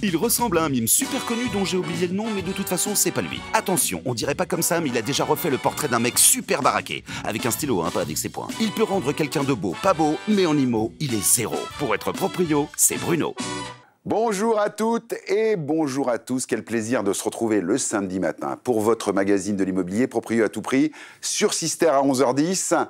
Il ressemble à un mime super connu dont j'ai oublié le nom, mais de toute façon, c'est pas lui. Attention, on dirait pas comme ça, mais il a déjà refait le portrait d'un mec super baraqué. Avec un stylo, pas avec ses poings. Il peut rendre quelqu'un de beau, pas beau, mais en IMO, il est zéro. Pour être proprio, c'est Bruno. Bonjour à toutes et bonjour à tous. Quel plaisir de se retrouver le samedi matin pour votre magazine de l'immobilier Proprio à tout prix sur Sister à 11h10.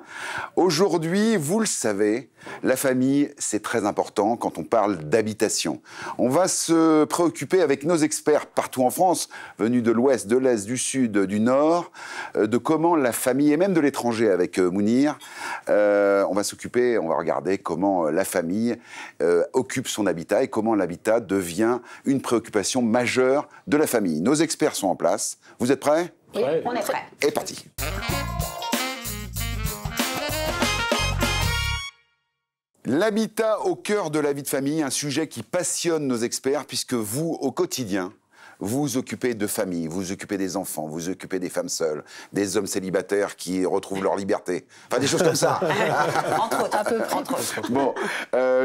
Aujourd'hui, vous le savez, la famille, c'est très important quand on parle d'habitation. On va se préoccuper avec nos experts partout en France, venus de l'ouest, de l'est, du sud, du nord, de comment la famille, et même de l'étranger avec Mounir, on va s'occuper, on va regarder comment la famille occupe son habitat et comment l'habitat devient une préoccupation majeure de la famille. Nos experts sont en place. Vous êtes prêts? Oui, on est prêts. Et parti. L'habitat au cœur de la vie de famille, un sujet qui passionne nos experts puisque vous, au quotidien, vous vous occupez de famille, vous vous occupez des enfants, vous vous occupez des femmes seules, des hommes célibataires qui retrouvent leur liberté. Enfin, des choses comme ça. Entre autres, à peu près. Entre autres. Bon,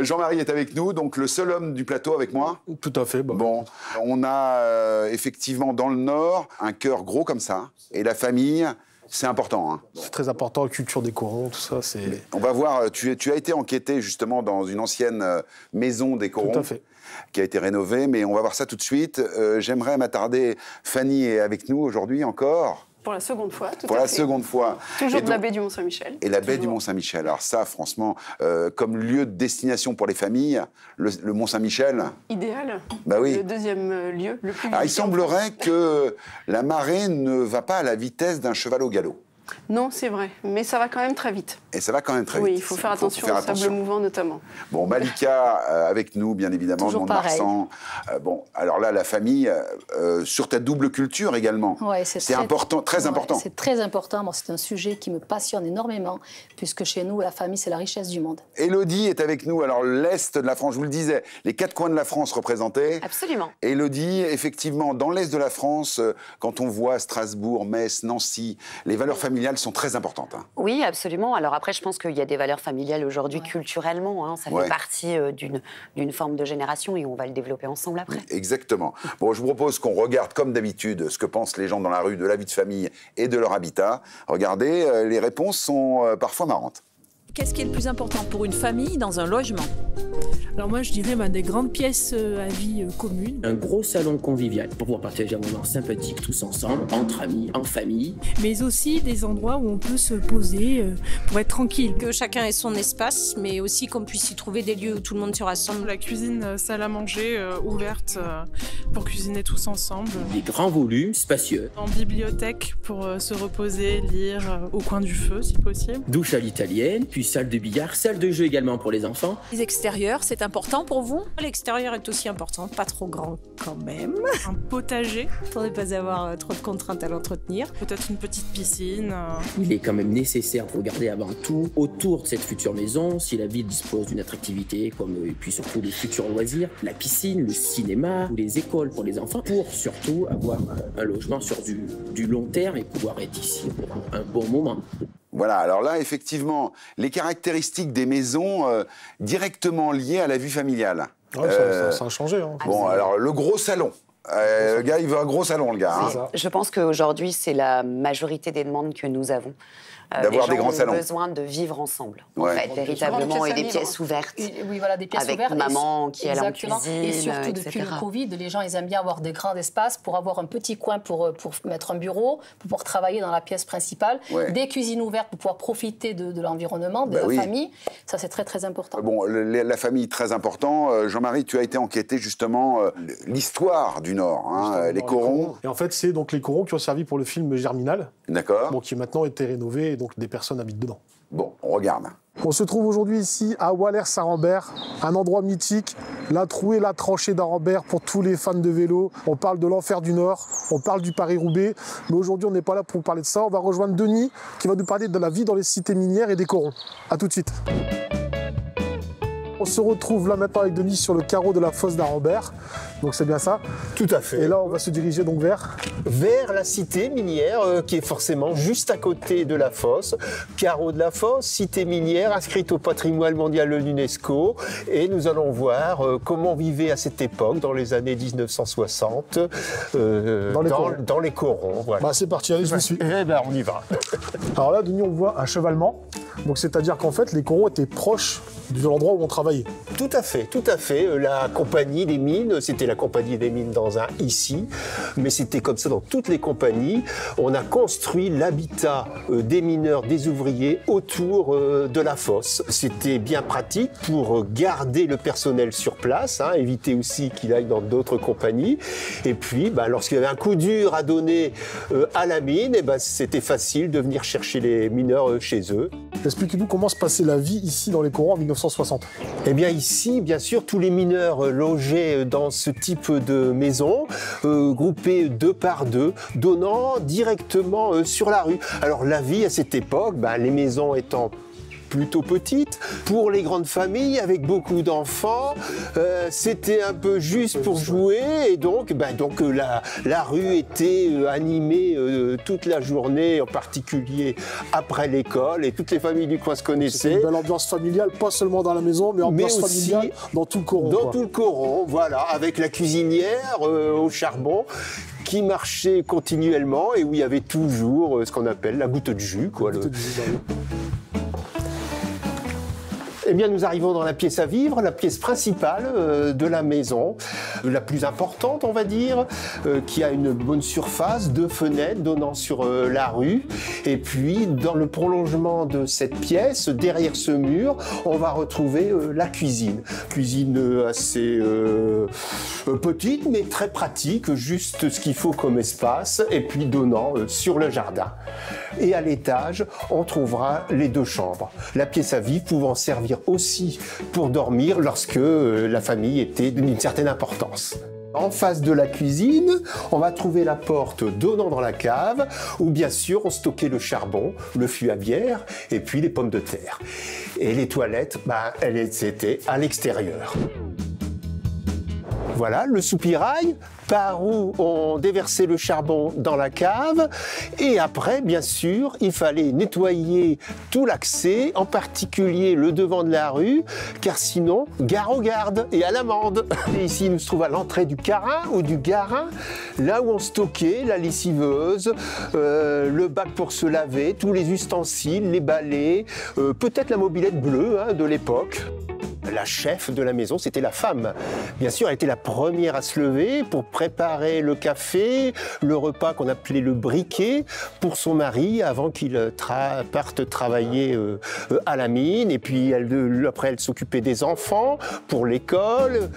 Jean-Marie est avec nous, donc le seul homme du plateau avec moi. Tout à fait. Bon, on a effectivement dans le Nord un cœur gros comme ça, et la famille... C'est important. Hein. C'est très important, la culture des corons, tout ça. On va voir, tu as été enquêté justement dans une ancienne maison des corons. Tout à fait. Qui a été rénovée, mais on va voir ça tout de suite. J'aimerais m'attarder, Fanny est avec nous aujourd'hui encore. Pour la seconde fois, tout à fait. Pour la seconde fois. Toujours de la baie du Mont-Saint-Michel. Et la baie du Mont-Saint-Michel. Alors ça, franchement, comme lieu de destination pour les familles, le Mont-Saint-Michel... Idéal. Bah oui. Le deuxième lieu, le plus... Alors, il semblerait que la marée ne va pas à la vitesse d'un cheval au galop. Non, c'est vrai, mais ça va quand même très vite. Et ça va quand même très vite. Oui, il faut faire attention au sable mouvant notamment. Bon, Malika, avec nous, bien évidemment, toujours Mont-de-Marsan. Bon, alors là, la famille, sur ta double culture également. Ouais, c'est important, très important. C'est très important. Moi, c'est un sujet qui me passionne énormément, puisque chez nous, la famille, c'est la richesse du monde. Élodie est avec nous. Alors, l'Est de la France, je vous le disais, les 4 coins de la France représentés. Absolument. Élodie, effectivement, dans l'Est de la France, quand on voit Strasbourg, Metz, Nancy, les valeurs familiales sont très importantes. Hein. Oui, absolument. Alors après, je pense qu'il y a des valeurs familiales aujourd'hui culturellement. Hein, ça fait partie d'une forme de génération et on va le développer ensemble après. Exactement. Bon, je vous propose qu'on regarde comme d'habitude ce que pensent les gens dans la rue de la vie de famille et de leur habitat. Regardez, les réponses sont parfois marrantes. Qu'est-ce qui est le plus important pour une famille dans un logement? Alors moi, je dirais des grandes pièces à vie commune. Un gros salon convivial pour pouvoir partager un moment sympathique tous ensemble, entre amis, en famille. Mais aussi des endroits où on peut se poser pour être tranquille. Que chacun ait son espace, mais aussi qu'on puisse y trouver des lieux où tout le monde se rassemble. La cuisine, salle à manger, ouverte pour cuisiner tous ensemble. Des grands volumes, spacieux. En bibliothèque pour se reposer, lire au coin du feu si possible. Douche à l'italienne, puis salle de billard, salle de jeu également pour les enfants. Les extérieurs, c'est important pour vous? L'extérieur est aussi important, pas trop grand quand même. Un potager. Pour ne pas avoir trop de contraintes à l'entretenir. Peut-être une petite piscine. Il est quand même nécessaire de regarder avant tout autour de cette future maison si la ville dispose d'une attractivité comme et puis surtout des futurs loisirs, la piscine, le cinéma ou les écoles pour les enfants pour surtout avoir un logement sur du long terme et pouvoir être ici pour un bon moment. Voilà, alors là, effectivement, les caractéristiques des maisons directement liées à la vie familiale. Ouais, ça a changé. Hein. Bon, alors, le gros salon. Le gars, il veut un gros salon, le gars. Hein. Je pense qu'aujourd'hui, c'est la majorité des demandes que nous avons. D'avoir des grands salons. Les gens ont besoin de vivre ensemble, en Ouais. fait, véritablement, et des pièces ouvertes. Oui, voilà, des pièces avec ouvertes. maman qui est là en cuisine, Et surtout, etc. depuis le Covid, les gens, ils aiment bien avoir des grands espaces pour avoir un petit coin pour mettre un bureau, pour pouvoir travailler dans la pièce principale, des cuisines ouvertes pour pouvoir profiter de l'environnement, de la famille. Ça, c'est très, très important. Bon, la famille, très important. Jean-Marie, tu as été enquêté, justement, l'histoire du Nord, hein, les corons. Et en fait, c'est donc les corons qui ont servi pour le film Germinal. D'accord. Bon, qui maintenant été rénové et donc des personnes habitent dedans. Bon, on regarde. On se trouve aujourd'hui ici à Wallers-Saint-Rambert, un endroit mythique, la trouée, la tranchée d'Arambert pour tous les fans de vélo. On parle de l'enfer du Nord, on parle du Paris-Roubaix, mais aujourd'hui on n'est pas là pour parler de ça. On va rejoindre Denis qui va nous parler de la vie dans les cités minières et des corons. A tout de suite. On se retrouve là maintenant avec Denis sur le carreau de la fosse d'Arambert. Donc c'est bien ça? Tout à fait. Et là, on va se diriger donc vers la cité minière, qui est forcément juste à côté de la fosse. Carreau de la fosse, cité minière, inscrite au patrimoine mondial de l'UNESCO. Et nous allons voir comment on vivait à cette époque, dans les années 1960, dans les corons. Voilà. Bah, c'est parti, allez, je vous suis. Eh ben, on y va. Alors là, Denis, on voit un chevalement. Donc c'est-à-dire qu'en fait, les corons étaient proches de l'endroit où on travaillait. Tout à fait, tout à fait. La compagnie des mines, c'était la compagnie des mines dans un ici, mais c'était comme ça dans toutes les compagnies. On a construit l'habitat des mineurs, des ouvriers autour de la fosse. C'était bien pratique pour garder le personnel sur place, éviter aussi qu'il aille dans d'autres compagnies. Et puis, lorsqu'il y avait un coup dur à donner à la mine, c'était facile de venir chercher les mineurs chez eux. Expliquez-nous comment se passait la vie ici dans les corons en 1960. Eh bien ici, bien sûr, tous les mineurs logeaient dans ce type de maison, groupés 2 par 2, donnant directement sur la rue. Alors la vie à cette époque, les maisons étant plutôt petite. Pour les grandes familles avec beaucoup d'enfants, c'était un peu juste pour jouer et donc la rue était animée toute la journée, en particulier après l'école, et toutes les familles du coin se connaissaient. C'était une belle ambiance familiale, pas seulement dans la maison, mais ambiance familiale dans tout le coron. Dans tout le coron, voilà, avec la cuisinière au charbon qui marchait continuellement et où il y avait toujours ce qu'on appelle la goutte de jus, quoi. Eh bien, nous arrivons dans la pièce à vivre, la pièce principale de la maison, la plus importante, on va dire, qui a une bonne surface, 2 fenêtres donnant sur la rue. Et puis, dans le prolongement de cette pièce, derrière ce mur, on va retrouver la cuisine. Cuisine assez petite, mais très pratique, juste ce qu'il faut comme espace, et puis donnant sur le jardin. Et à l'étage, on trouvera les 2 chambres. La pièce à vivre pouvant servir aussi pour dormir lorsque la famille était d'une certaine importance. En face de la cuisine, on va trouver la porte donnant dans la cave, où bien sûr on stockait le charbon, le fût à bière et puis les pommes de terre. Et les toilettes, elles étaient à l'extérieur. Voilà, le soupirail par où on déversait le charbon dans la cave. Et après, bien sûr, il fallait nettoyer tout l'accès, en particulier le devant de la rue, car sinon, gare aux gardes et à l'amende. Et ici, nous se trouve à l'entrée du carin ou du garin, là où on stockait la lessiveuse, le bac pour se laver, tous les ustensiles, les balais, peut-être la mobilette bleue de l'époque. La chef de la maison, c'était la femme. Bien sûr, elle était la première à se lever pour préparer le café, le repas qu'on appelait le briquet, pour son mari avant qu'il parte travailler à la mine. Et puis après, elle s'occupait des enfants pour l'école.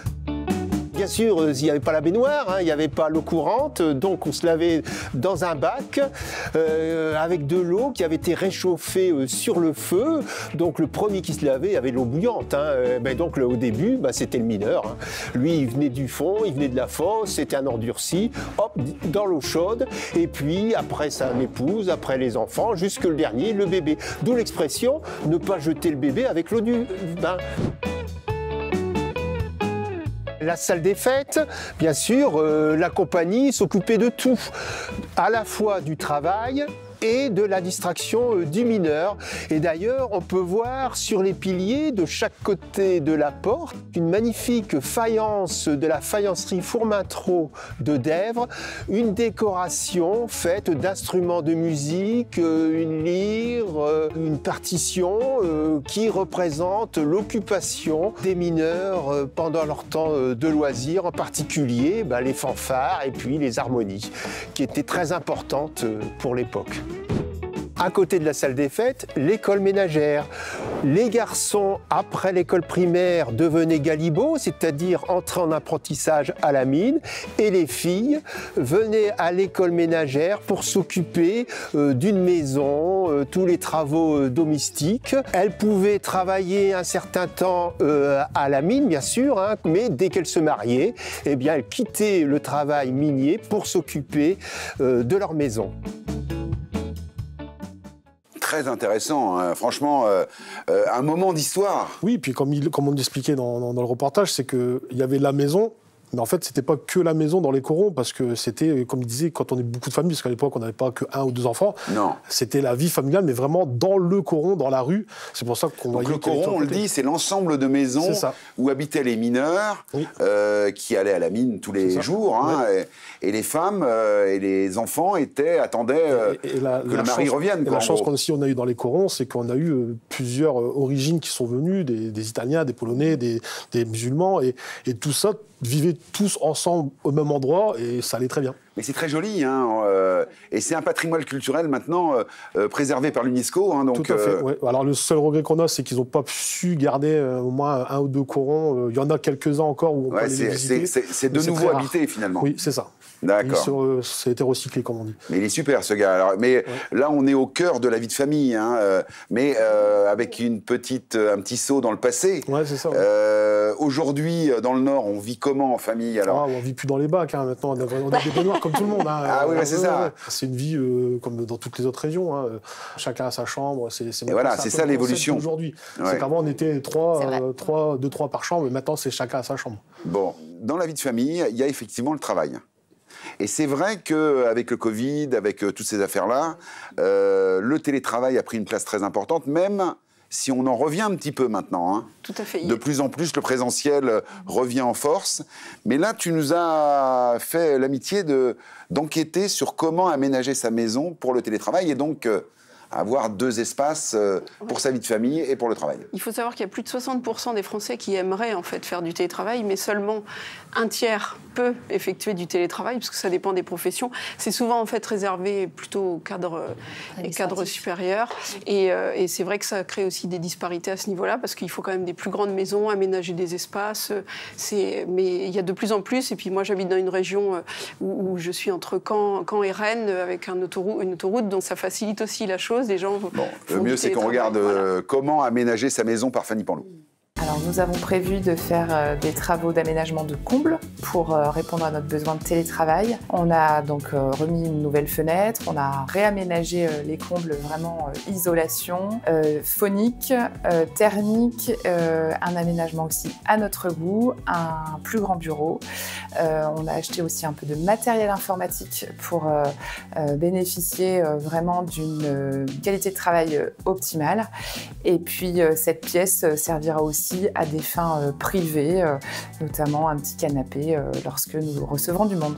Bien sûr, il n'y avait pas la baignoire, il n'y avait pas l'eau courante, donc on se lavait dans un bac avec de l'eau qui avait été réchauffée sur le feu. Donc le premier qui se lavait avait l'eau bouillante. Donc au début, c'était le mineur. Lui, il venait du fond, il venait de la fosse, c'était un endurci, hop, dans l'eau chaude. Et puis après sa épouse, après les enfants, jusque le dernier, le bébé. D'où l'expression ne pas jeter le bébé avec l'eau du bain. La salle des fêtes, bien sûr, la compagnie s'occupait de tout, à la fois du travail et de la distraction du mineur. Et d'ailleurs, on peut voir sur les piliers de chaque côté de la porte une magnifique faïence de la faïencerie Fourmentreau de Dèvres, une décoration faite d'instruments de musique, une lyre, une partition qui représente l'occupation des mineurs pendant leur temps de loisirs, en particulier les fanfares et puis les harmonies, qui étaient très importantes pour l'époque. À côté de la salle des fêtes, l'école ménagère. Les garçons, après l'école primaire, devenaient galibots, c'est-à-dire entraient en apprentissage à la mine, et les filles venaient à l'école ménagère pour s'occuper d'une maison, tous les travaux domestiques. Elles pouvaient travailler un certain temps à la mine, bien sûr, mais dès qu'elles se mariaient, eh bien, elles quittaient le travail minier pour s'occuper de leur maison. très intéressant, hein. Franchement, un moment d'histoire. Oui, puis comme on l'expliquait dans le reportage, c'est qu'il y avait la maison. Mais en fait, c'était pas que la maison dans les corons, parce que c'était, comme il disait, quand on est beaucoup de familles, parce qu'à l'époque, on n'avait pas que 1 ou 2 enfants. Non. C'était la vie familiale, mais vraiment dans le coron, dans la rue. C'est pour ça qu'on voyait... Donc le coron, on le dit, c'est l'ensemble de maisons où habitaient les mineurs, qui allaient à la mine tous les jours, hein, et les femmes et les enfants attendaient que le mari revienne. Et la chance qu'on a eu dans les corons, c'est qu'on a eu plusieurs origines qui sont venues, des Italiens, des Polonais, des musulmans, et tout ça vivaient tous ensemble au même endroit et ça allait très bien. Mais c'est très joli, hein, et c'est un patrimoine culturel maintenant préservé par l'UNESCO. Hein, donc, tout à fait, ouais. Alors le seul regret qu'on a, c'est qu'ils n'ont pas su garder au moins 1 ou 2 corons. Il y en a quelques-uns encore où on peut aller les visiter. C'est de nouveau habité finalement. Oui, c'est ça. D'accord. Ça a été recyclé, comme on dit. Mais il est super, ce gars. Alors, mais là, on est au cœur de la vie de famille, hein, mais avec un petit saut dans le passé. Ouais, c'est ça. Ouais. Aujourd'hui, dans le Nord, on vit comment en famille alors? On vit plus dans les bacs, hein, maintenant. On a des baignoires comme tout le monde. Hein. Ah oui, c'est ça. C'est une vie comme dans toutes les autres régions. Hein. Chacun a sa chambre. Et voilà, c'est ça l'évolution. Aujourd'hui. C'est qu'avant, on était 2-3 par chambre, mais maintenant, c'est chacun a sa chambre. Bon, dans la vie de famille, il y a effectivement le travail. Et c'est vrai qu'avec le Covid, avec toutes ces affaires-là, le télétravail a pris une place très importante, même si on en revient un petit peu maintenant. Hein. Tout à fait. De plus en plus, le présentiel revient en force. Mais là, tu nous as fait l'amitié d'enquêter sur comment aménager sa maison pour le télétravail et donc avoir 2 espaces pour sa vie de famille et pour le travail. Il faut savoir qu'il y a plus de 60% des Français qui aimeraient en fait faire du télétravail, mais seulement 1/3 peut effectuer du télétravail, parce que ça dépend des professions. C'est souvent en fait réservé plutôt aux cadres supérieurs. Et c'est vrai que ça crée aussi des disparités à ce niveau-là, parce qu'il faut quand même des plus grandes maisons, aménager des espaces. Mais il y a de plus en plus. Et puis moi, j'habite dans une région où je suis entre Caen et Rennes, avec une autoroute, donc ça facilite aussi la chose. Des gens le mieux, c'est qu'on regarde comment aménager sa maison par Fanny Panlot. Alors nous avons prévu de faire des travaux d'aménagement de combles pour répondre à notre besoin de télétravail. On a donc remis une nouvelle fenêtre, on a réaménagé les combles vraiment isolation, phonique, thermique, un aménagement aussi à notre goût, un plus grand bureau. On a acheté aussi un peu de matériel informatique pour bénéficier vraiment d'une qualité de travail optimale. Et puis cette pièce servira aussi à des fins privées, notamment un petit canapé lorsque nous recevrons du monde.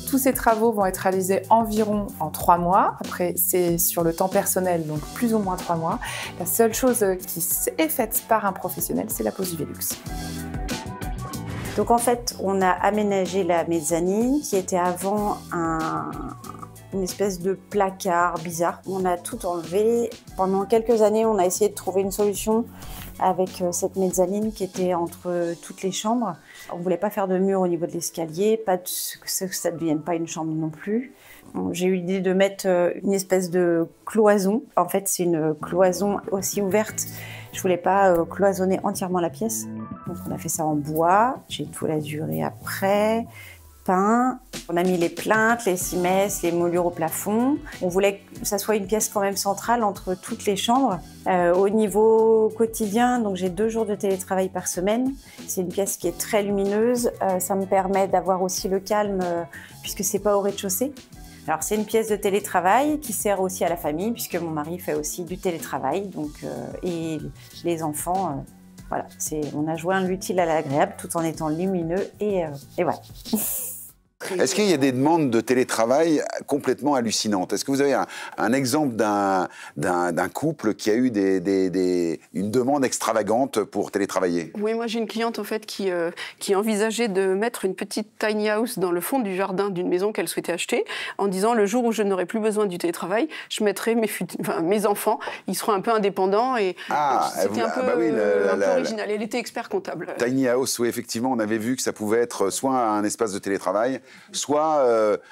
Tous ces travaux vont être réalisés environ en 3 mois. Après, c'est sur le temps personnel, donc plus ou moins 3 mois. La seule chose qui est faite par un professionnel, c'est la pose du Velux. Donc en fait, on a aménagé la mezzanine qui était avant une espèce de placard bizarre. On a tout enlevé. Pendant quelques années, on a essayé de trouver une solution avec cette mezzanine qui était entre toutes les chambres. On ne voulait pas faire de mur au niveau de l'escalier, pas que ça ne devienne pas une chambre non plus. J'ai eu l'idée de mettre une espèce de cloison. En fait, c'est une cloison aussi ouverte. Je ne voulais pas cloisonner entièrement la pièce. Donc on a fait ça en bois. J'ai tout lasuré après. Peint. On a mis les plinthes, les cimaises, les moulures au plafond. On voulait que ça soit une pièce quand même centrale entre toutes les chambres. Au niveau quotidien, donc j'ai 2 jours de télétravail par semaine. C'est une pièce qui est très lumineuse. Ça me permet d'avoir aussi le calme puisque c'est pas au rez-de-chaussée. Alors c'est une pièce de télétravail qui sert aussi à la famille puisque mon mari fait aussi du télétravail. Donc, et les enfants, voilà, on a joint l'utile à l'agréable tout en étant lumineux et voilà. Est-ce qu'il y a des demandes de télétravail complètement hallucinantes? Est-ce que vous avez un exemple d'un couple qui a eu une demande extravagante pour télétravailler? Oui, moi j'ai une cliente en fait qui envisageait de mettre une petite tiny house dans le fond du jardin d'une maison qu'elle souhaitait acheter, en disant le jour où je n'aurai plus besoin du télétravail, je mettrai mes enfants, ils seront un peu indépendants et c'était un peu original. Elle était expert comptable. Tiny house, oui, effectivement, on avait vu que ça pouvait être soit un espace de télétravail, soit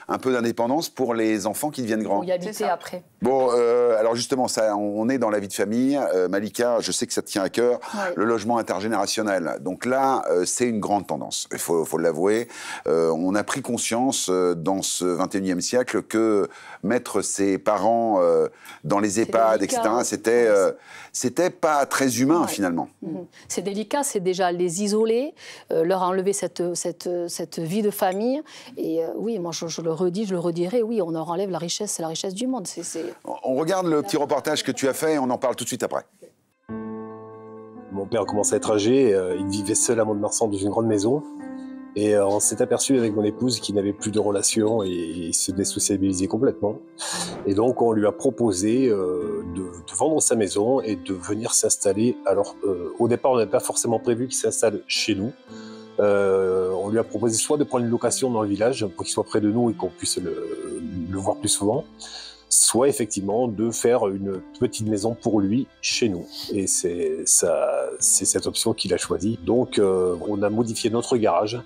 un peu d'indépendance pour les enfants qui deviennent grands. Pour y habiter après. Bon, alors justement, ça, on est dans la vie de famille. Malika, je sais que ça te tient à cœur, le logement intergénérationnel. Donc là, c'est une grande tendance, il faut l'avouer. On a pris conscience dans ce 21e siècle que mettre ses parents dans les EHPAD, délicat, etc., c'était pas très humain finalement. C'est délicat, c'est déjà les isoler, leur enlever cette vie de famille. Et oui, moi je le redis, je le redirai, oui, on leur enlève la richesse, c'est la richesse du monde. On regarde le petit reportage que tu as fait et on en parle tout de suite après. Mon père commençait à être âgé, il vivait seul à Mont-de-Marsan dans une grande maison. Et on s'est aperçu avec mon épouse qu'il n'avait plus de relations et il se désociabilisait complètement. Et donc on lui a proposé de vendre sa maison et de venir s'installer. Alors au départ on n'avait pas forcément prévu qu'il s'installe chez nous. On lui a proposé soit de prendre une location dans le village pour qu'il soit près de nous et qu'on puisse le voir plus souvent, soit effectivement de faire une petite maison pour lui chez nous. Et c'est cette option qu'il a choisie. Donc on a modifié notre garage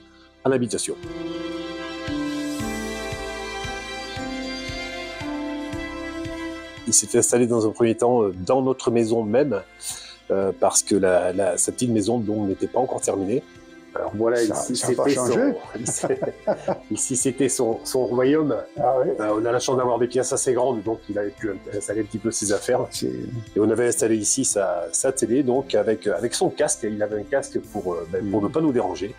à l'habitation. Il s'est installé dans un premier temps dans notre maison même, parce que sa petite maison n'était pas encore terminée. Alors voilà, ici c'était son royaume. Ah ouais. On a la chance d'avoir des pièces assez grandes, donc il avait pu installer un petit peu ses affaires. Et on avait installé ici sa télé, donc avec son casque. Il avait un casque pour ne pas nous déranger.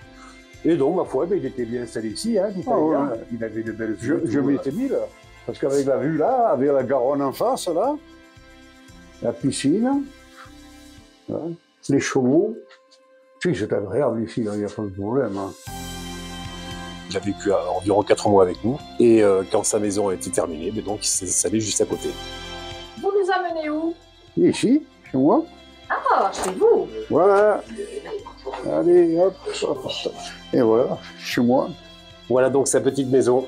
Et donc, ma foi, il était bien installé ici. Hein, il avait de belles vues. Je m'y étais mis, là. Parce qu'avec la vue, là, avec la Garonne en face, là, la piscine, là, les chevaux. Si, c'est agréable ici, il n'y a pas de problème. Hein. Il a vécu environ 4 mois avec nous. Et quand sa maison a été terminée, donc il s'est installé juste à côté. Vous nous amenez où? Ici, chez moi. Ah, chez vous. Voilà. Allez, hop. Et voilà, chez moi. Voilà donc sa petite maison.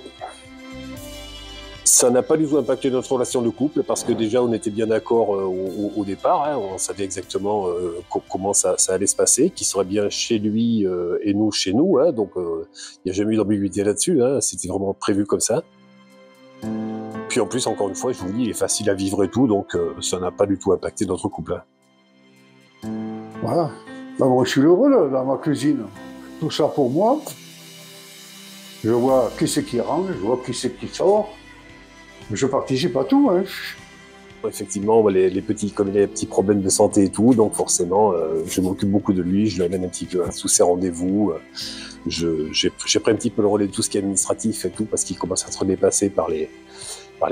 Ça n'a pas du tout impacté notre relation de couple parce que déjà on était bien d'accord au départ. Hein, on savait exactement comment ça allait se passer, qu'il serait bien chez lui et nous chez nous. Hein, donc il n'y a jamais eu d'ambiguïté là-dessus. Hein, c'était vraiment prévu comme ça. Puis en plus, encore une fois, je vous dis, il est facile à vivre et tout, donc ça n'a pas du tout impacté notre couple. Hein. Voilà. Ben, moi, je suis heureux là, dans ma cuisine. Tout ça pour moi. Je vois qui c'est qui rentre, je vois qui c'est qui sort. Je participe à tout. Hein. Effectivement, les petits problèmes de santé et tout, donc forcément, je m'occupe beaucoup de lui, je lui amène un petit peu sous ses rendez-vous. J'ai pris un petit peu le relais de tout ce qui est administratif et tout, parce qu'il commence à être dépassé par les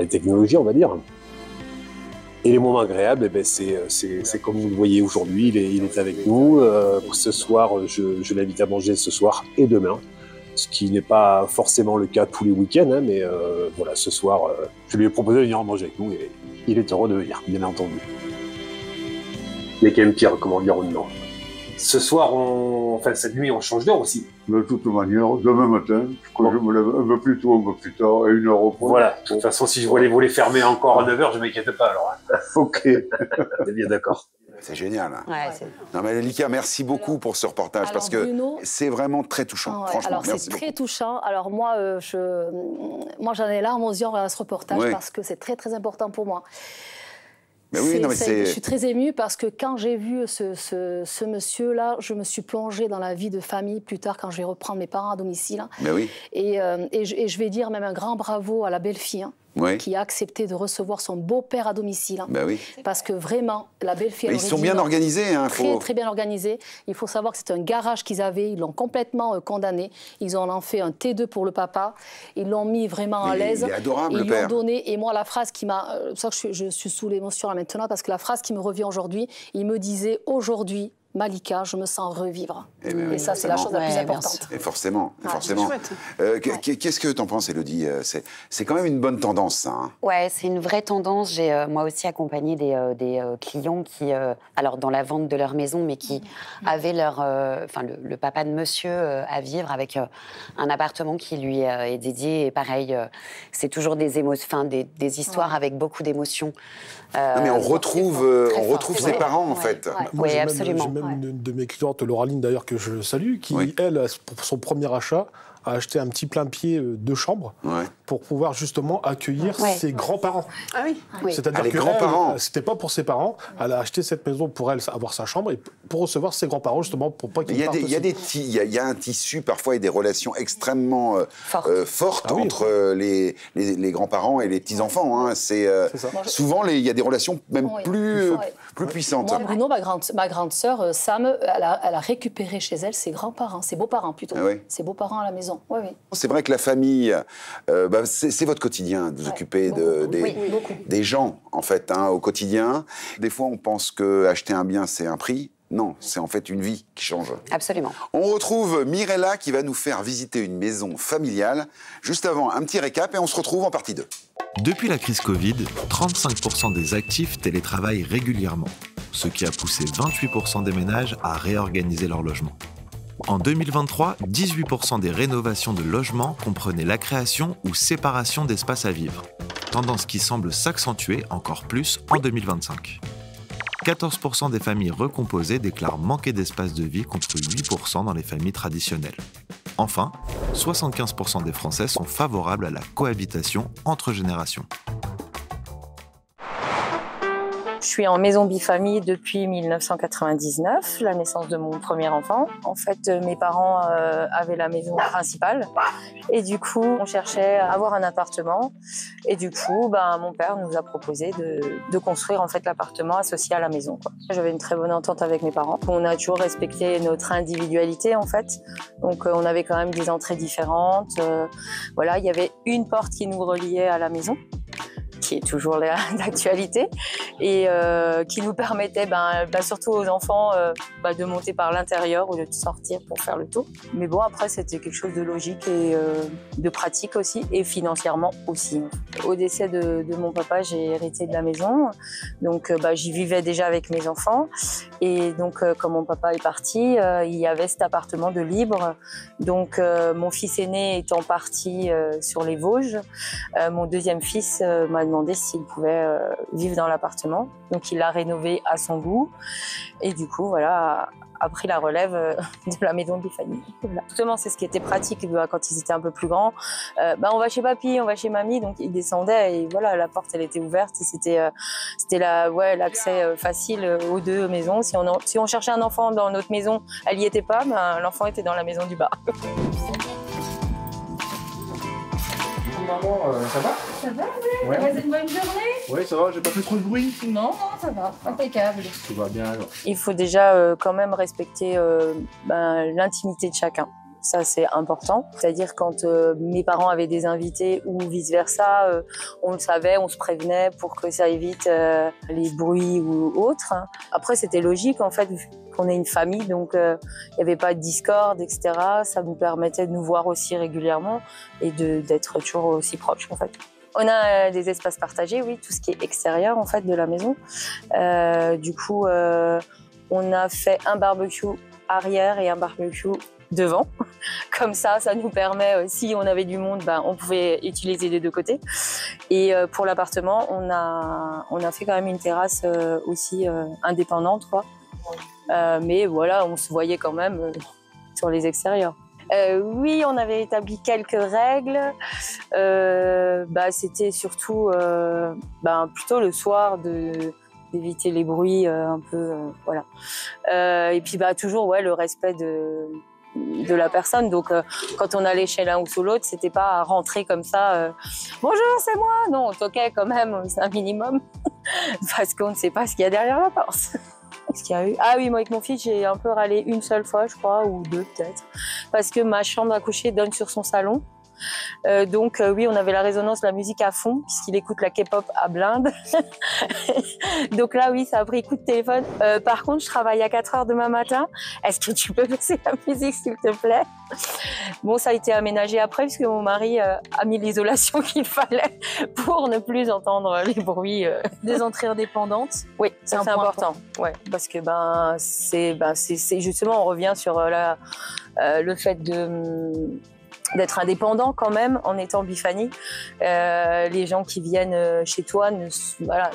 technologies, on va dire. Et les moments agréables, eh ben, c'est comme vous le voyez aujourd'hui, il est avec nous. Ce soir, je l'invite à manger ce soir et demain. Ce qui n'est pas forcément le cas tous les week-ends, hein, mais voilà, ce soir, je lui ai proposé de venir manger avec nous et il est heureux de venir, bien entendu. Il y a quand même pire comme environnement. Ce soir, enfin cette nuit, on change d'heure aussi. De toute manière, demain matin, je me lève un peu plus tôt, un peu plus tard, à 1h au point. Voilà, de toute façon, si je vois les volets fermés encore à 9h, je ne m'inquiète pas alors. Hein. Ok. On est bien d'accord. C'est génial. Hein. Ouais, non mais Malika, merci beaucoup pour ce reportage parce que c'est vraiment très touchant. Ouais, franchement, alors c'est très touchant. Alors moi, j'en ai larmes aux yeux à ce reportage parce que c'est très très important pour moi. Mais oui, non, mais je suis très émue parce que quand j'ai vu ce monsieur-là, je me suis plongée dans la vie de famille plus tard quand je vais reprendre mes parents à domicile. Mais oui. Et je vais dire même un grand bravo à la belle-fille. Qui a accepté de recevoir son beau-père à domicile. Ben oui. Parce que vraiment, la belle-fille... Ils sont bien organisés. Hein, très bien organisés. Il faut savoir que c'est un garage qu'ils avaient. Ils l'ont complètement condamné. Ils en fait un T2 pour le papa. Ils l'ont mis vraiment à l'aise. Il est adorable, le père. Ils lui ont donné. Et moi, la phrase qui m'a... c'est pour ça que je suis sous l'émotion là maintenant, parce que la phrase qui me revient aujourd'hui, il me disait aujourd'hui, Malika, je me sens revivre. Et ça, c'est la chose la plus importante. Et forcément. forcément. Qu'est-ce que tu en penses, Élodie? C'est quand même une bonne tendance, ça. Hein. Ouais, c'est une vraie tendance. J'ai moi aussi accompagné des clients qui, alors dans la vente de leur maison, mais qui avaient le papa de monsieur à vivre avec un appartement qui lui est dédié. Et pareil, c'est toujours des histoires avec beaucoup d'émotions. Non, mais on retrouve ses parents, en fait. Oui, absolument. J'ai même une de mes clientes, Lauraline d'ailleurs, que je salue, qui, elle, pour son premier achat, a acheté un petit plain-pied de chambre pour pouvoir justement accueillir ses grands-parents. Ah oui. C'est-à-dire les que grands-parents. C'était pas pour ses parents. Elle a acheté cette maison pour elle avoir sa chambre et pour recevoir ses grands-parents justement pour pas qu'ils partent. Il y a un tissu parfois et des relations extrêmement fortes entre les grands-parents et les petits-enfants. Hein. Souvent il y a des relations même plus puissantes. Moi, Bruno, ma grande sœur Sam, elle a récupéré chez elle ses grands-parents, ses beaux-parents plutôt, ses beaux-parents à la maison. C'est vrai que la famille, c'est votre quotidien, de vous occuper des gens en fait au quotidien. Des fois on pense que acheter un bien c'est un prix. Non, c'est en fait une vie qui change. Absolument. On retrouve Mirella qui va nous faire visiter une maison familiale. Juste avant, un petit récap et on se retrouve en partie 2. Depuis la crise Covid, 35% des actifs télétravaillent régulièrement, ce qui a poussé 28% des ménages à réorganiser leur logement. En 2023, 18% des rénovations de logements comprenaient la création ou séparation d'espaces à vivre, tendance qui semble s'accentuer encore plus en 2025. 14% des familles recomposées déclarent manquer d'espace de vie contre 8% dans les familles traditionnelles. Enfin, 75% des Français sont favorables à la cohabitation entre générations. Je suis en maison bifamille depuis 1999, la naissance de mon premier enfant. En fait, mes parents avaient la maison principale et du coup, on cherchait à avoir un appartement. Et du coup, mon père nous a proposé de construire en fait l'appartement associé à la maison, quoi. J'avais une très bonne entente avec mes parents. On a toujours respecté notre individualité en fait. Donc, on avait quand même des entrées différentes. Voilà, il y avait une porte qui nous reliait à la maison, qui est toujours d'actualité, et qui nous permettait, surtout aux enfants, de monter par l'intérieur au lieu de sortir pour faire le tour. Mais bon, après, c'était quelque chose de logique et de pratique aussi, et financièrement aussi. Au décès de mon papa, j'ai hérité de la maison, donc j'y vivais déjà avec mes enfants, et donc quand mon papa est parti, il y avait cet appartement de libre. Donc mon fils aîné étant parti sur les Vosges, mon deuxième fils m'a demandé s'il pouvait vivre dans l'appartement. Donc il l'a rénové à son goût et du coup voilà, a pris la relève de la maison de famille. Voilà. Justement, c'est ce qui était pratique quand ils étaient un peu plus grands. On va chez papy, on va chez mamie, donc ils descendaient et voilà, la porte elle était ouverte et c'était l'accès facile aux deux maisons. Si on cherchait un enfant dans notre maison, elle y était pas, l'enfant était dans la maison du bas. Maman, ça va? Ça va, oui. T'as passé une bonne journée? Oui, ça va, j'ai pas fait trop de bruit. Non, ça va, impeccable. Tout va bien alors. Il faut déjà quand même respecter l'intimité de chacun. Ça, c'est important. C'est-à-dire quand mes parents avaient des invités ou vice-versa, on le savait, on se prévenait pour que ça évite les bruits ou autres. Après, c'était logique, en fait, qu'on est une famille, donc il n'y avait pas de discorde, etc. Ça nous permettait de nous voir aussi régulièrement et d'être toujours aussi proches, en fait. On a des espaces partagés, oui, tout ce qui est extérieur, en fait, de la maison. Du coup, on a fait un barbecue arrière et un barbecue devant. Comme ça nous permet, si on avait du monde, on pouvait utiliser les deux côtés. Et pour l'appartement, on a fait quand même une terrasse aussi indépendante, quoi. Mais voilà, on se voyait quand même sur les extérieurs. Oui, on avait établi quelques règles. C'était surtout plutôt le soir d'éviter les bruits un peu, voilà. Et puis toujours le respect de la personne. Donc quand on allait chez l'un ou sous l'autre, c'était pas à rentrer comme ça. Bonjour, c'est moi. Non, on toquait quand même, c'est un minimum, parce qu'on ne sait pas ce qu'il y a derrière la porte. Ce qu'il y a eu. Ah oui, moi avec mon fils, j'ai un peu râlé une seule fois, je crois, ou deux peut-être, parce que ma chambre à coucher donne sur son salon. Donc oui, on avait la résonance de la musique à fond puisqu'il écoute la K-pop à blinde. Donc là oui, ça a pris coup de téléphone. Par contre, je travaille à 4h demain matin. Est-ce que tu peux baisser la musique s'il te plaît? Bon, ça a été aménagé après puisque mon mari a mis l'isolation qu'il fallait pour ne plus entendre les bruits. Des entrées indépendantes. Oui, c'est important. Ouais, parce que c'est justement, on revient sur le fait d'être indépendant quand même en étant bifamille. Les gens qui viennent chez toi, voilà,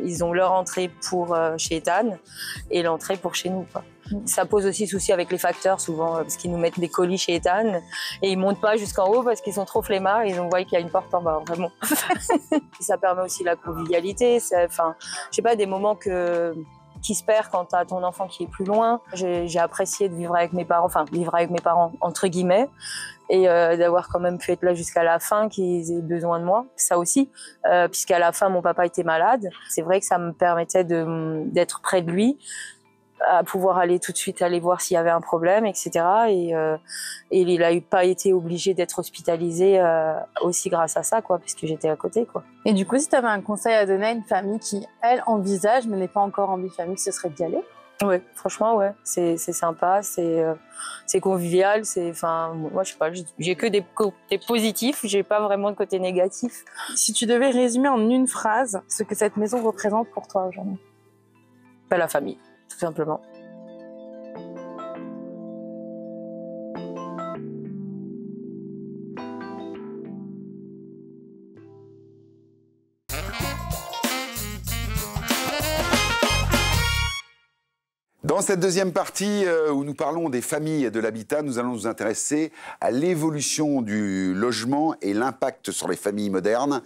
ils ont leur entrée pour chez Ethan et l'entrée pour chez nous, quoi. Ça pose aussi souci avec les facteurs souvent parce qu'ils nous mettent des colis chez Ethan et ils montent pas jusqu'en haut parce qu'ils sont trop flemmards et ils ont voient qu'il y a une porte en bas, vraiment. Ça permet aussi la convivialité, enfin, je sais pas, des moments qui se perd quand tu as ton enfant qui est plus loin. J'ai apprécié de vivre avec mes parents, enfin vivre avec mes parents entre guillemets, et d'avoir quand même pu être là jusqu'à la fin, qu'ils aient besoin de moi, ça aussi, puisqu'à la fin mon papa était malade. C'est vrai que ça me permettait d'être près de lui, à pouvoir aller tout de suite aller voir s'il y avait un problème, etc. Et il n'a pas été obligé d'être hospitalisé aussi grâce à ça, quoi, puisque j'étais à côté, quoi. Et du coup, si tu avais un conseil à donner à une famille qui, elle, envisage, mais n'est pas encore en bifamille, ce serait d'y aller? Ouais, franchement, ouais, c'est sympa, c'est convivial, enfin, moi, je sais pas, j'ai que des côtés positifs, j'ai pas vraiment de côté négatif. Si tu devais résumer en une phrase ce que cette maison représente pour toi aujourd'hui? La famille, tout simplement. Dans cette deuxième partie où nous parlons des familles et de l'habitat, nous allons nous intéresser à l'évolution du logement et l'impact sur les familles modernes.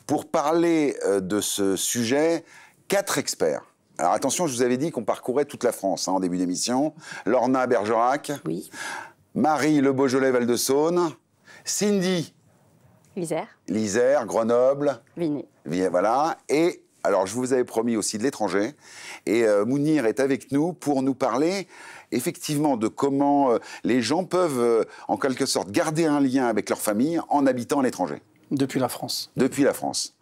Pour parler de ce sujet, 4 experts. Alors attention, je vous avais dit qu'on parcourait toute la France en début d'émission. Lorna Bergerac, oui. Marie Le Beaujolais Val-de-Saône, Cindy L'Isère, Grenoble, Vinay. Voilà, et alors je vous avais promis aussi de l'étranger, et Mounir est avec nous pour nous parler effectivement de comment les gens peuvent en quelque sorte garder un lien avec leur famille en habitant à l'étranger. Depuis la France. Depuis la France.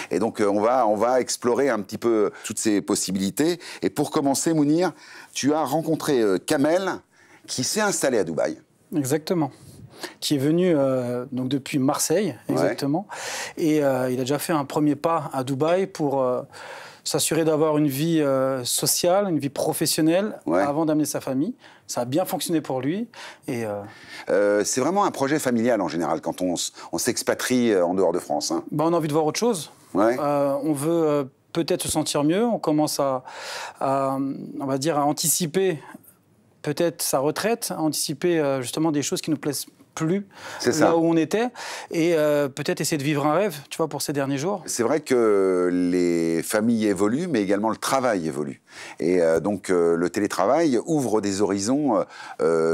Et donc on va explorer un petit peu toutes ces possibilités. Et pour commencer, Mounir, tu as rencontré Kamel qui s'est installé à Dubaï. Exactement. Qui est venu donc depuis Marseille, exactement. Ouais. Et il a déjà fait un premier pas à Dubaï pour s'assurer d'avoir une vie sociale, une vie professionnelle avant d'amener sa famille. Ça a bien fonctionné pour lui. Et c'est vraiment un projet familial en général quand on s'expatrie en dehors de France. Hein. On a envie de voir autre chose. Ouais. On veut peut-être se sentir mieux. On commence à on va dire, à anticiper peut-être sa retraite, à anticiper justement des choses qui nous plaisent plus là où on était et peut-être essayer de vivre un rêve, tu vois, pour ces derniers jours. C'est vrai que les familles évoluent, mais également le travail évolue. Et donc le télétravail ouvre des horizons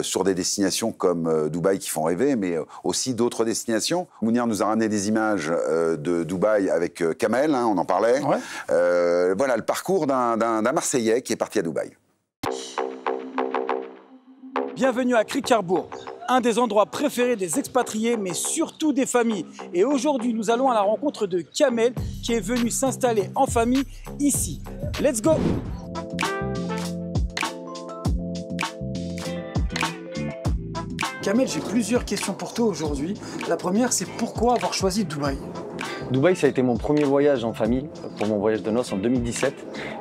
sur des destinations comme Dubaï qui font rêver, mais aussi d'autres destinations. Mounir nous a ramené des images de Dubaï avec Kamel, hein, on en parlait. Ouais. Voilà le parcours d'un Marseillais qui est parti à Dubaï. Bienvenue à Cricarbourg, un des endroits préférés des expatriés, mais surtout des familles. Et aujourd'hui, nous allons à la rencontre de Kamel, qui est venu s'installer en famille ici. Let's go! Kamel, j'ai plusieurs questions pour toi aujourd'hui. La première, c'est pourquoi avoir choisi Dubaï? Dubaï, ça a été mon premier voyage en famille pour mon voyage de noces en 2017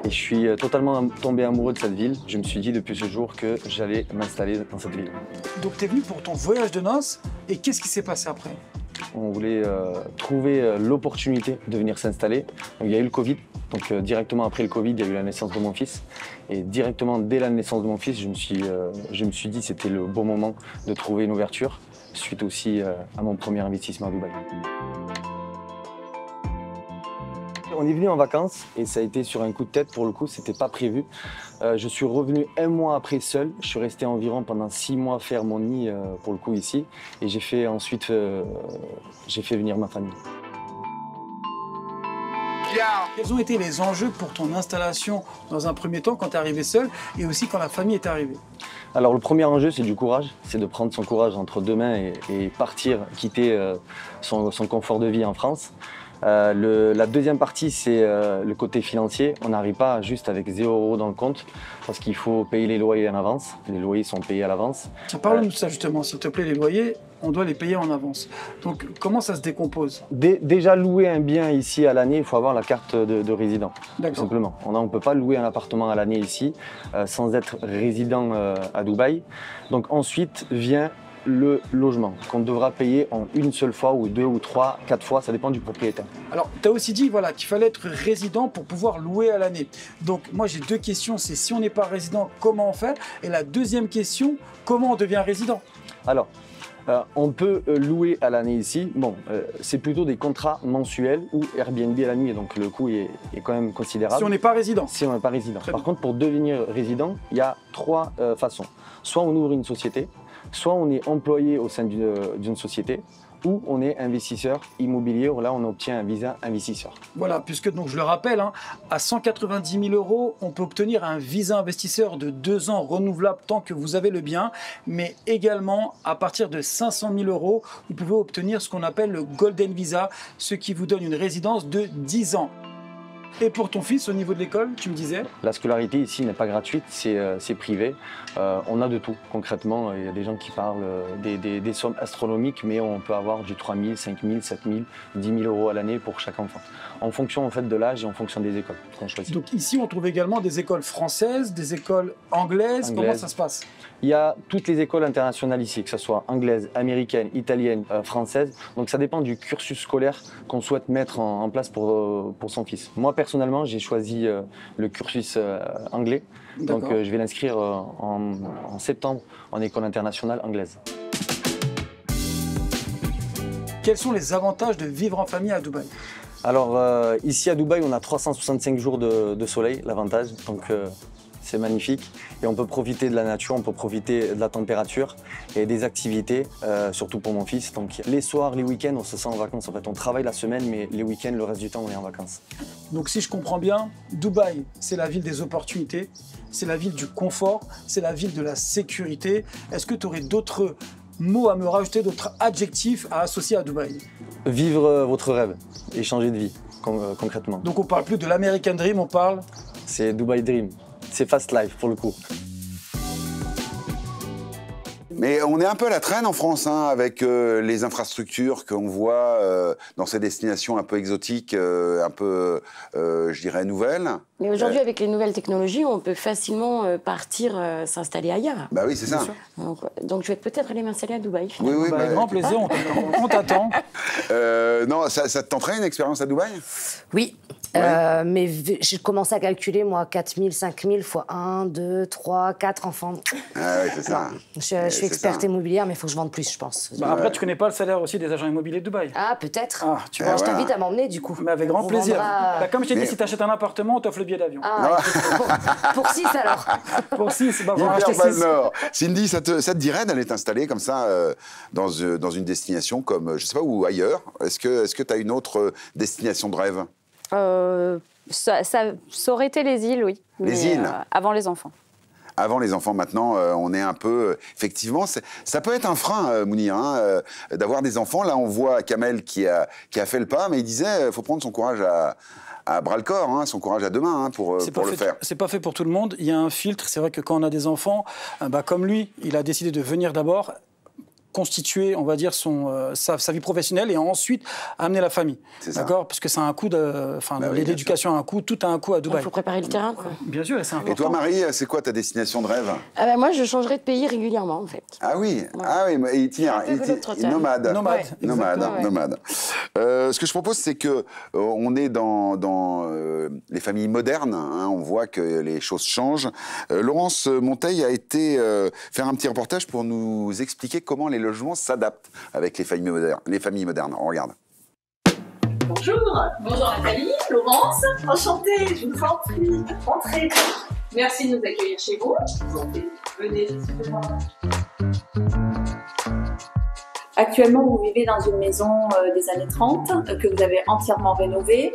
et je suis totalement tombé amoureux de cette ville. Je me suis dit depuis ce jour que j'allais m'installer dans cette ville. Donc tu es venu pour ton voyage de noces et qu'est-ce qui s'est passé après? On voulait trouver l'opportunité de venir s'installer. Il y a eu le Covid, donc directement après le Covid, il y a eu la naissance de mon fils. Et directement dès la naissance de mon fils, je me suis dit que c'était le bon moment de trouver une ouverture, suite aussi à mon premier investissement à Dubaï. On est venu en vacances et ça a été sur un coup de tête, pour le coup, c'était pas prévu. Je suis revenu 1 mois après seul. Je suis resté environ pendant 6 mois faire mon nid, pour le coup, ici. Et j'ai fait ensuite, j'ai fait venir ma famille. Quels ont été les enjeux pour ton installation dans un premier temps quand tu es arrivé seul et aussi quand la famille est arrivée? Alors le premier enjeu, c'est du courage, c'est de prendre son courage entre 2 mains et partir, quitter son confort de vie en France. La deuxième partie, c'est le côté financier. On n'arrive pas juste avec 0 € dans le compte parce qu'il faut payer les loyers en avance. Les loyers sont payés à l'avance. Parlons de ça justement, s'il te plaît, les loyers, on doit les payer en avance. Donc comment ça se décompose? Déjà, louer un bien ici à l'année, il faut avoir la carte de résident, tout simplement. On ne peut pas louer un appartement à l'année ici sans être résident à Dubaï. Donc ensuite vient le logement qu'on devra payer en une seule fois ou 2 ou 3, 4 fois, ça dépend du propriétaire. Alors, tu as aussi dit voilà, qu'il fallait être résident pour pouvoir louer à l'année. Donc, moi, j'ai 2 questions. C'est si on n'est pas résident, comment on fait? Et la deuxième question, comment on devient résident? Alors, on peut louer à l'année ici. Bon, c'est plutôt des contrats mensuels ou Airbnb à la nuit, donc le coût est quand même considérable. Si on n'est pas résident. Si on n'est pas résident. Par contre, pour devenir résident, il y a 3 façons. Soit on ouvre une société, soit on est employé au sein d'une société, ou on est investisseur immobilier, où là on obtient un visa investisseur. Voilà, puisque donc je le rappelle, hein, à 190 000 €, on peut obtenir un visa investisseur de 2 ans renouvelable tant que vous avez le bien, mais également à partir de 500 000 €, vous pouvez obtenir ce qu'on appelle le Golden Visa, ce qui vous donne une résidence de 10 ans. Et pour ton fils, au niveau de l'école, tu me disais? La scolarité ici n'est pas gratuite, c'est privé. On a de tout, concrètement. Il y a des gens qui parlent des sommes astronomiques, mais on peut avoir du 3 000, 5 000, 7 000, 10 000 € à l'année pour chaque enfant. En fonction en fait, de l'âge et en fonction des écoles qu'on choisit. Donc ici, on trouve également des écoles françaises, des écoles anglaises. Comment ça se passe? Il y a toutes les écoles internationales ici, que ce soit anglaise, américaine, italienne, française. Donc ça dépend du cursus scolaire qu'on souhaite mettre en place pour son fils. Moi, personnellement, j'ai choisi le cursus anglais. Donc je vais l'inscrire en septembre en école internationale anglaise. Quels sont les avantages de vivre en famille à Dubaï? Alors ici à Dubaï, on a 365 jours de soleil, l'avantage. Donc c'est magnifique et on peut profiter de la nature, on peut profiter de la température et des activités, surtout pour mon fils. Donc les soirs, les week-ends, on se sent en vacances. En fait, on travaille la semaine, mais les week-ends, le reste du temps, on est en vacances. Donc si je comprends bien, Dubaï, c'est la ville des opportunités, c'est la ville du confort, c'est la ville de la sécurité. Est-ce que tu aurais d'autres mots à me rajouter, d'autres adjectifs à associer à Dubaï? Vivre votre rêve et changer de vie, concrètement. Donc on parle plus de l'American Dream, on parle? C'est Dubai Dream. C'est fast life pour le coup. Mais on est un peu à la traîne en France, hein, avec les infrastructures qu'on voit dans ces destinations un peu exotiques, un peu, je dirais, nouvelles. Mais aujourd'hui, avec les nouvelles technologies, on peut facilement partir s'installer ailleurs. Bah oui, c'est ça. Donc je vais peut-être aller m'installer à Dubaï. Oui, oui, avec grand plaisir, on t'attend. Non, ça te tenterait une expérience à Dubaï? Oui. Ouais. Mais j'ai commencé à calculer, moi, 4 000, 5 000 fois 1, 2, 3, 4 enfants. Ah oui, c'est ça. Je suis experte immobilière, mais il faut que je vende plus, je pense. Bah après, tu connais pas le salaire aussi des agents immobiliers de Dubaï? Ah, peut-être. Ah, tu vois, je t'invite à m'emmener, du coup. Mais avec grand plaisir. Bah, comme je t'ai dit, Mais... si tu achètes un appartement, on t'offre le billet d'avion. Ah, pour 6 alors. Pour 6, bah, voilà, acheter 6. Cindy, ça te dirait d'aller t'installer comme ça dans une destination comme, je sais pas, ou ailleurs? Est-ce que tu as une autre destination de rêve? Ça aurait été les îles, oui. Les îles avant les enfants. Avant les enfants, maintenant, on est un peu... effectivement, ça peut être un frein, Mounir, hein, d'avoir des enfants. Là, on voit Kamel qui a fait le pas, mais il disait qu'il faut prendre son courage à bras-le-corps, hein, son courage à deux mains hein, pour le faire. C'est pas fait pour tout le monde. Il y a un filtre. C'est vrai que quand on a des enfants, comme lui, il a décidé de venir d'abord constituer, on va dire, sa vie professionnelle et ensuite amener la famille. D'accord? Parce que ça a un coût l'éducation a un coût, tout a un coût à Dubaï. Il faut préparer le terrain, quoi. Bien sûr, et c'est important. Et toi, Marie, c'est quoi ta destination de rêve? Moi, je changerais de pays régulièrement, en fait. Ah oui, nomade. Ce que je propose, c'est que on est dans les familles modernes. Hein, on voit que les choses changent. Laurence Monteil a été faire un petit reportage pour nous expliquer comment les logements s'adaptent avec les familles modernes. On regarde. Bonjour. Bonjour Nathalie, Laurence. Enchantée, je vous en prie. Entrez. Merci de nous accueillir chez vous. Venez, s'il vous plaît. Actuellement, vous vivez dans une maison des années 30 que vous avez entièrement rénovée.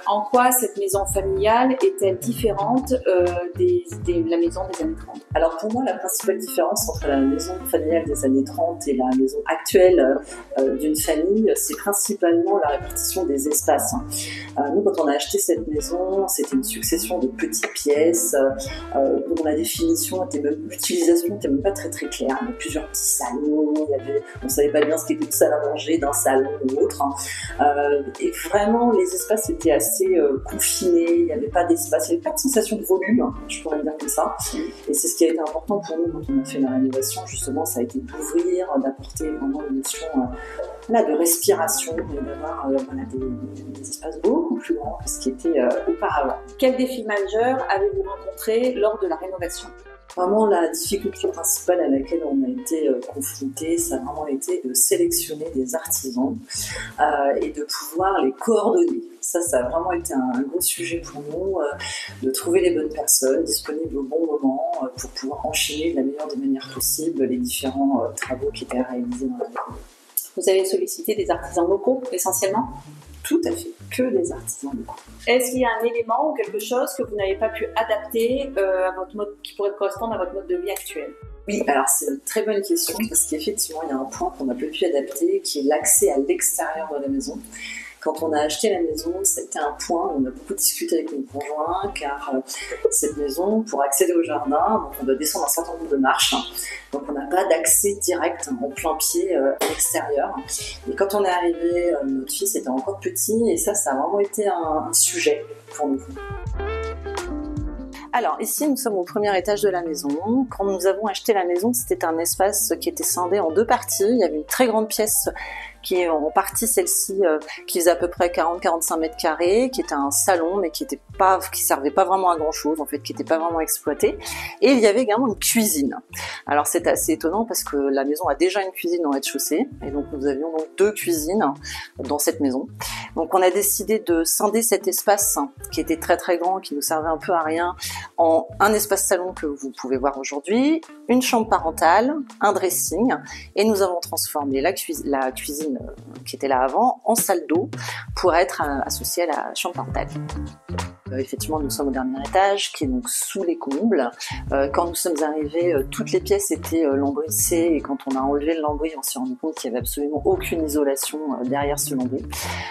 En quoi cette maison familiale est-elle différente de la maison des années 30? Alors pour moi, la principale différence entre la maison familiale des années 30 et la maison actuelle d'une famille, c'est principalement la répartition des espaces. Nous, quand on a acheté cette maison, c'était une succession de petites pièces dont la définition, l'utilisation n'était même pas très très claire. Il y avait plusieurs petits salons, on ne savait pas bien ce qu'était une salle à manger d'un salon ou autre. Et vraiment, les espaces l'espace était assez confiné, il n'y avait pas d'espace, il n'y avait pas de sensation de volume, je pourrais le dire comme ça. Et c'est ce qui a été important pour nous quand on a fait la rénovation, justement, ça a été d'ouvrir, d'apporter vraiment une notion de respiration et d'avoir des espaces beaucoup plus grands que ce qui était auparavant. Quel défi majeur avez-vous rencontré lors de la rénovation ? Vraiment, la difficulté principale à laquelle on a été confrontés, ça a vraiment été de sélectionner des artisans et de pouvoir les coordonner. Ça a vraiment été un gros sujet pour nous, de trouver les bonnes personnes disponibles au bon moment pour pouvoir enchaîner de la meilleure des manières possibles les différents travaux qui étaient réalisés dans la maison. Vous avez sollicité des artisans locaux essentiellement ? Tout à fait, que des artisans locaux. Est-ce qu'il y a un élément ou quelque chose que vous n'avez pas pu adapter à votre mode, qui pourrait correspondre à votre mode de vie actuel ? Oui, alors c'est une très bonne question parce qu'effectivement, il y a un point qu'on n'a pas pu adapter qui est l'accès à l'extérieur de la maison. Quand on a acheté la maison, c'était un point où on a beaucoup discuté avec mon conjoint, car cette maison, pour accéder au jardin, donc on doit descendre un certain nombre de marches, donc on n'a pas d'accès direct en plein pied à l'extérieur. Et quand on est arrivé, notre fils était encore petit, et ça a vraiment été un sujet pour nous. Alors ici, nous sommes au premier étage de la maison. Quand nous avons acheté la maison, c'était un espace qui était scindé en deux parties. Il y avait une très grande pièce qui est en partie celle-ci, qui faisait à peu près 40-45 mètres carrés, qui était un salon, mais qui servait pas vraiment à grand-chose, en fait, qui n'était pas vraiment exploité. Et il y avait également une cuisine. Alors c'est assez étonnant parce que la maison a déjà une cuisine au rez-de-chaussée, et donc nous avions donc deux cuisines dans cette maison. Donc on a décidé de scinder cet espace qui était très très grand, qui nous servait un peu à rien, en un espace salon que vous pouvez voir aujourd'hui, une chambre parentale, un dressing, et nous avons transformé la cuisine qui était là avant en salle d'eau pour être associée à la chambre parentale. Effectivement, nous sommes au dernier étage, qui est donc sous les combles. Quand nous sommes arrivés, toutes les pièces étaient lambrissées, et quand on a enlevé le lambris, on s'est rendu compte qu'il n'y avait absolument aucune isolation derrière ce lambris.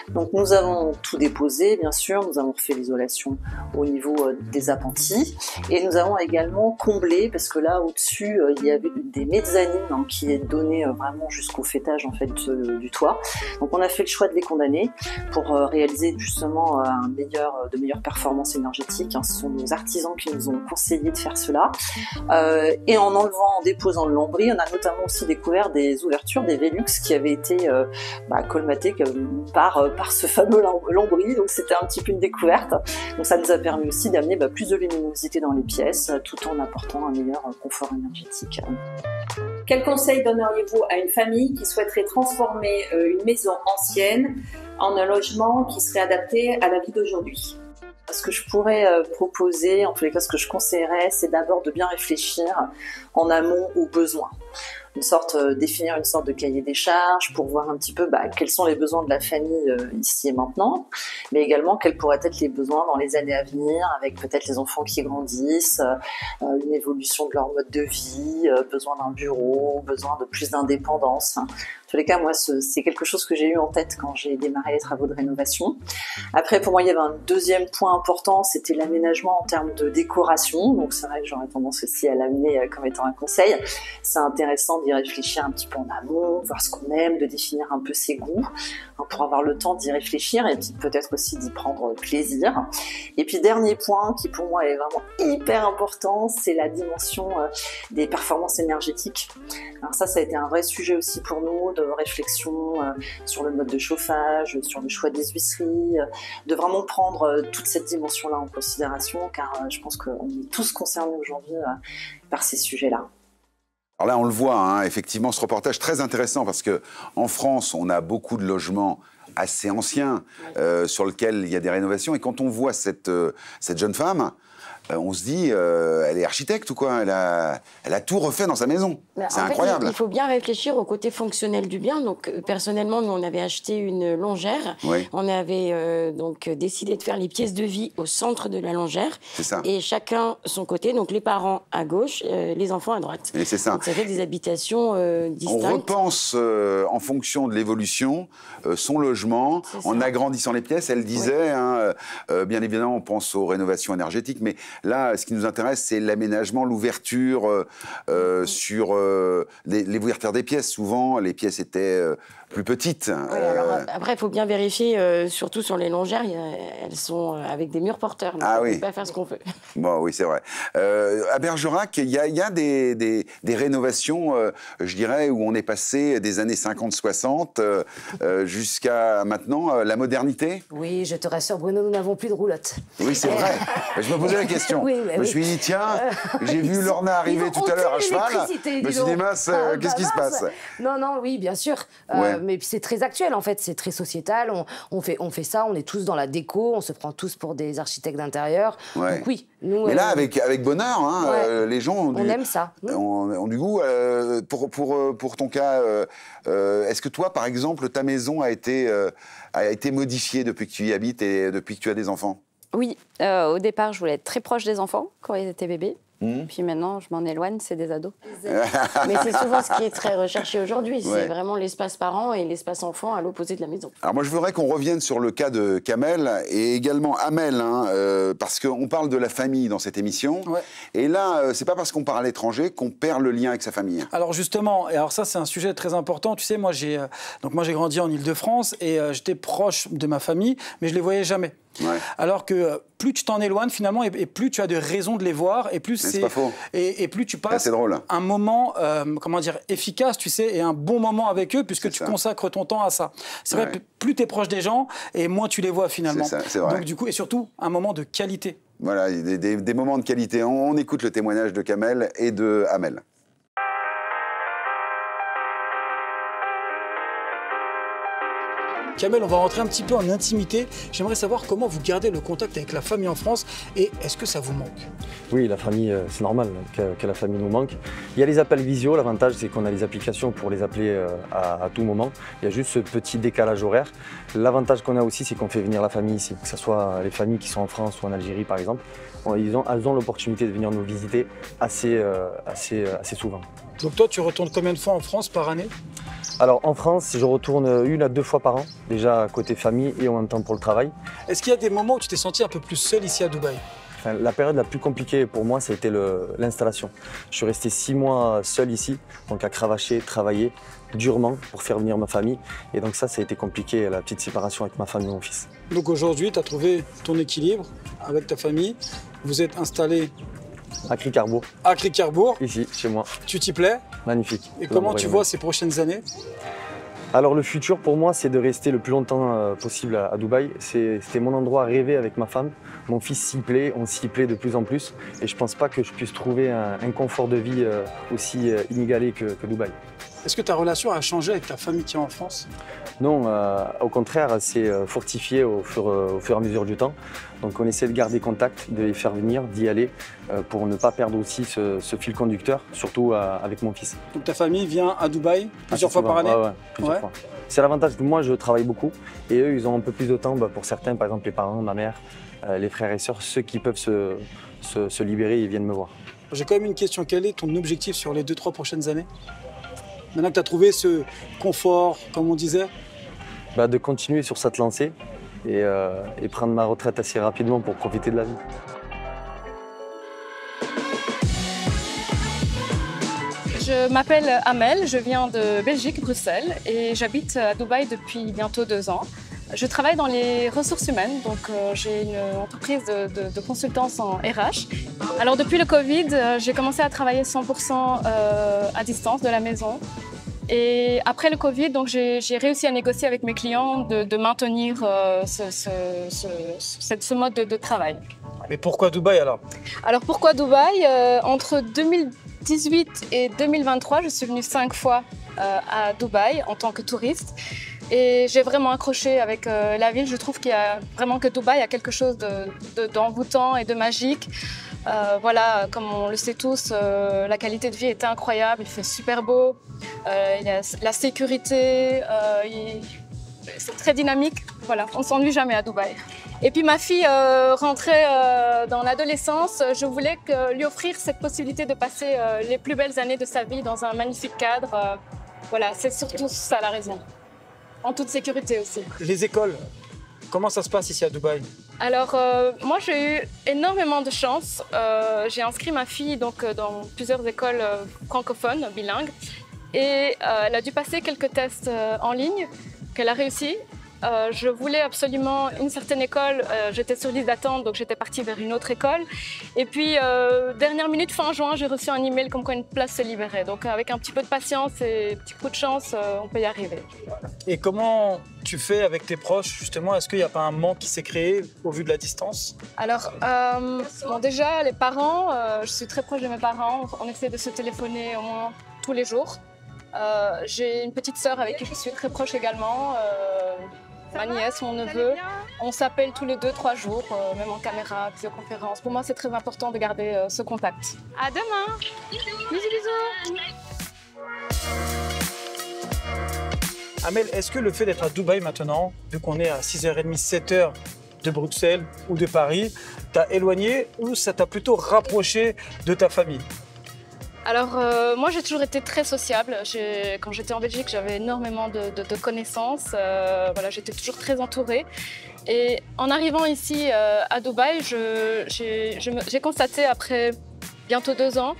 Donc nous avons tout déposé, bien sûr, nous avons refait l'isolation au niveau des appentis, et nous avons également comblé, parce que là, au-dessus, il y avait des mezzanines qui donnaient vraiment jusqu'au faîtage en fait, du toit. Donc on a fait le choix de les condamner pour réaliser justement de meilleures performances énergétiques. Ce sont nos artisans qui nous ont conseillé de faire cela. Et en déposant le lambris, on a notamment aussi découvert des ouvertures, des Velux qui avaient été colmatées par ce fameux lambris. Donc c'était un petit peu une découverte. Donc ça nous a permis aussi d'amener plus de luminosité dans les pièces, tout en apportant un meilleur confort énergétique. Quel conseil donneriez-vous à une famille qui souhaiterait transformer une maison ancienne en un logement qui serait adapté à la vie d'aujourd'hui ? Ce que je pourrais proposer, en tous les cas ce que je conseillerais, c'est d'abord de bien réfléchir en amont aux besoins. Définir une sorte de cahier des charges pour voir un petit peu quels sont les besoins de la famille ici et maintenant, mais également quels pourraient être les besoins dans les années à venir, avec peut-être les enfants qui grandissent, une évolution de leur mode de vie, besoin d'un bureau, besoin de plus d'indépendance. En tous les cas, moi, c'est quelque chose que j'ai eu en tête quand j'ai démarré les travaux de rénovation. Après, pour moi, il y avait un deuxième point important, c'était l'aménagement en termes de décoration. Donc, c'est vrai que j'aurais tendance aussi à l'amener comme étant un conseil. C'est intéressant d'y réfléchir un petit peu en amont, voir ce qu'on aime, de définir un peu ses goûts, pour avoir le temps d'y réfléchir et puis peut-être aussi d'y prendre plaisir. Et puis, dernier point qui pour moi est vraiment hyper important, c'est la dimension des performances énergétiques. Alors ça a été un vrai sujet aussi pour nous, de réflexion sur le mode de chauffage, sur le choix des huisseries, de vraiment prendre toute cette dimension-là en considération, car je pense qu'on est tous concernés aujourd'hui par ces sujets-là. Alors là, on le voit, effectivement, ce reportage très intéressant, parce qu'en France, on a beaucoup de logements assez anciens sur lesquels il y a des rénovations, et quand on voit cette jeune femme, on se dit, elle est architecte ou quoi, elle a tout refait dans sa maison. C'est incroyable. Il faut bien réfléchir au côté fonctionnel du bien. Donc, personnellement, nous, on avait acheté une longère. Oui. On avait donc décidé de faire les pièces de vie au centre de la longère. C'est ça. Et chacun son côté. Donc, les parents à gauche, les enfants à droite. Et c'est ça. Donc, ça fait des habitations distinctes. On repense en fonction de l'évolution son logement, en agrandissant les pièces. Elle disait, bien évidemment, on pense aux rénovations énergétiques, mais là, ce qui nous intéresse, c'est l'aménagement, l'ouverture sur les ouvertures des pièces. Souvent, les pièces étaient plus petites. Oui, alors, après, il faut bien vérifier, surtout sur les longères, elles sont avec des murs porteurs. Donc on ne peut pas faire ce qu'on veut. Bon, oui, c'est vrai. À Bergerac, il y a des rénovations, je dirais, où on est passé des années 50-60 jusqu'à maintenant, la modernité. Oui, je te rassure, Bruno, nous n'avons plus de roulotte. Oui, c'est vrai. Je me posais la question. Oui, je me suis dit, tiens, j'ai vu Lorna arriver tout à l'heure à cheval. Je me suis dit, mince, qu'est-ce qui se passe? Non, non, oui, bien sûr. Mais c'est très actuel, en fait. C'est très sociétal. On fait ça, on est tous dans la déco, on se prend tous pour des architectes d'intérieur. Ouais. Donc oui, nous... Mais là, avec bonheur, hein, les gens ont on aime ça. ont du goût. Pour ton cas, est-ce que toi, par exemple, ta maison a été modifiée depuis que tu y habites et depuis que tu as des enfants? Oui, au départ, je voulais être très proche des enfants quand ils étaient bébés. Puis maintenant, je m'en éloigne, c'est des ados. Mais c'est souvent ce qui est très recherché aujourd'hui. C'est vraiment l'espace parent et l'espace enfant à l'opposé de la maison. Alors moi, je voudrais qu'on revienne sur le cas de Kamel et également Amel, parce qu'on parle de la famille dans cette émission. Et là, c'est pas parce qu'on part à l'étranger qu'on perd le lien avec sa famille. Alors justement, et alors ça, c'est un sujet très important. Tu sais, moi, j'ai grandi en Île-de-France et j'étais proche de ma famille, mais je les voyais jamais. Alors que plus tu t'en éloignes finalement et plus tu as de raisons de les voir et plus c'est pas faux. Et plus tu passes un moment comment dire efficace, tu sais, et un bon moment avec eux puisque tu consacres ton temps à ça. C'est vrai, plus tu es proche des gens et moins tu les vois finalement. C'est vrai. Donc du coup, et surtout un moment de qualité. Voilà, des moments de qualité. On écoute le témoignage de Kamel et de Amel. Kamel, on va rentrer un petit peu en intimité. J'aimerais savoir comment vous gardez le contact avec la famille en France et est-ce que ça vous manque? Oui, la famille, c'est normal que la famille nous manque. Il y a les appels visio, l'avantage c'est qu'on a les applications pour les appeler à tout moment. Il y a juste ce petit décalage horaire. L'avantage qu'on a aussi, c'est qu'on fait venir la famille ici, que ce soit les familles qui sont en France ou en Algérie par exemple. Elles ont l'opportunité de venir nous visiter assez souvent. Donc toi, tu retournes combien de fois en France par année? Alors en France, je retourne 1 à 2 fois par an, déjà côté famille et en même temps pour le travail. Est-ce qu'il y a des moments où tu t'es senti un peu plus seul ici à Dubaï? La période la plus compliquée pour moi, ça a été l'installation. Je suis resté 6 mois seul ici, donc à cravacher, travailler durement pour faire venir ma famille. Et donc ça a été compliqué, la petite séparation avec ma femme et mon fils. Donc aujourd'hui, tu as trouvé ton équilibre avec ta famille. Vous êtes installé à Cricarbourg. À Cricarbourg. Ici, chez moi. Tu t'y plais? Magnifique. Et comment tu vois ces prochaines années? Alors le futur pour moi, c'est de rester le plus longtemps possible à Dubaï. C'était mon endroit rêvé avec ma femme. Mon fils s'y plaît, on s'y plaît de plus en plus. Et je ne pense pas que je puisse trouver un confort de vie aussi inégalé que Dubaï. Est-ce que ta relation a changé avec ta famille qui est en France? Non, au contraire, c'est fortifié au fur et à mesure du temps. Donc on essaie de garder contact, de les faire venir, d'y aller, pour ne pas perdre aussi ce fil conducteur, surtout avec mon fils. Donc ta famille vient à Dubaï plusieurs fois par année? Ouais, plusieurs fois. C'est l'avantage que moi, je travaille beaucoup et eux, ils ont un peu plus de temps pour certains, par exemple les parents, ma mère, les frères et sœurs, ceux qui peuvent se libérer, ils viennent me voir. J'ai quand même une question, quel est ton objectif sur les 2-3 prochaines années? Maintenant que tu as trouvé ce confort, comme on disait? De continuer sur cette lancée et prendre ma retraite assez rapidement pour profiter de la vie. Je m'appelle Amel, je viens de Belgique, Bruxelles, et j'habite à Dubaï depuis bientôt 2 ans. Je travaille dans les ressources humaines, donc j'ai une entreprise de consultance en RH. Alors depuis le Covid, j'ai commencé à travailler 100% à distance de la maison. Et après le Covid, donc j'ai réussi à négocier avec mes clients de maintenir ce mode de travail. Mais pourquoi Dubaï alors? Alors pourquoi Dubaï? Entre 2018 et 2023, je suis venue 5 fois à Dubaï en tant que touriste. Et j'ai vraiment accroché avec la ville. Je trouve qu'il y a vraiment que Dubaï a quelque chose d'envoûtant et de magique. Voilà, comme on le sait tous, la qualité de vie est incroyable, il fait super beau, il y a la sécurité, c'est très dynamique. Voilà, on ne s'ennuie jamais à Dubaï. Et puis ma fille rentrait dans l'adolescence, je voulais lui offrir cette possibilité de passer les plus belles années de sa vie dans un magnifique cadre. Voilà, c'est surtout ça la raison. En toute sécurité aussi. Les écoles, comment ça se passe ici à Dubaï? Alors, moi, j'ai eu énormément de chance. J'ai inscrit ma fille donc, dans plusieurs écoles francophones, bilingues. Et elle a dû passer quelques tests en ligne qu'elle a réussi. Je voulais absolument une certaine école, j'étais sur liste d'attente, donc j'étais partie vers une autre école. Et puis, dernière minute, fin juin, j'ai reçu un email comme quoi une place se libérait. Donc avec un petit peu de patience et un petit coup de chance, on peut y arriver. Et comment tu fais avec tes proches, justement? Est-ce qu'il n'y a pas un manque qui s'est créé au vu de la distance? Alors, bon, déjà, les parents, je suis très proche de mes parents, on essaie de se téléphoner au moins tous les jours. J'ai une petite sœur avec qui je suis très proche également. Ma nièce, mon neveu, on s'appelle tous les 2-3 jours, même en caméra, visioconférence. Pour moi, c'est très important de garder ce contact. À demain. Bisous, bisous. Amel, est-ce que le fait d'être à Dubaï maintenant, vu qu'on est à 6h30, 7h de Bruxelles ou de Paris, t'a éloigné ou ça t'a plutôt rapproché de ta famille? Alors, moi, j'ai toujours été très sociable. Quand j'étais en Belgique, j'avais énormément de connaissances. Voilà, j'étais toujours très entourée. Et en arrivant ici à Dubaï, j'ai constaté, après bientôt 2 ans,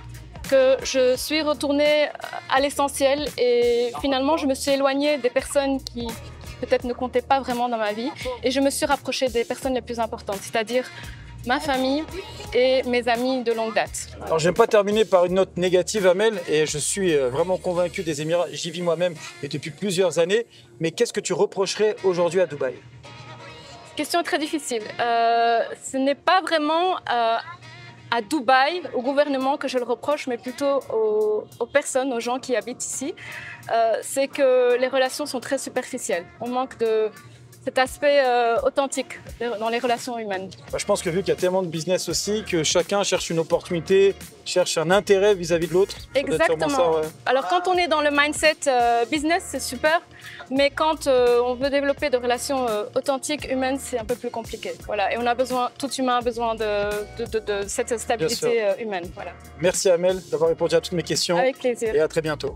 que je suis retournée à l'essentiel. Et finalement, je me suis éloignée des personnes qui peut-être ne comptaient pas vraiment dans ma vie. Et je me suis rapprochée des personnes les plus importantes, c'est-à-dire ma famille et mes amis de longue date. Alors, je n'aime pas terminer par une note négative, Amel, et je suis vraiment convaincu des Émirats. J'y vis moi-même et depuis plusieurs années. Mais qu'est-ce que tu reprocherais aujourd'hui à Dubaï? Question très difficile. Ce n'est pas vraiment à Dubaï, au gouvernement que je le reproche, mais plutôt aux personnes, aux gens qui habitent ici. C'est que les relations sont très superficielles. On manque de cet aspect authentique dans les relations humaines. Je pense que vu qu'il y a tellement de business aussi, que chacun cherche une opportunité, cherche un intérêt vis-à-vis de l'autre. Exactement. Ça, ouais. Alors quand on est dans le mindset business, c'est super, mais quand on veut développer des relations authentiques, humaines, c'est un peu plus compliqué. Voilà. Et on a besoin, tout humain a besoin de cette stabilité humaine. Voilà. Merci Amel d'avoir répondu à toutes mes questions. Avec plaisir. Et à très bientôt.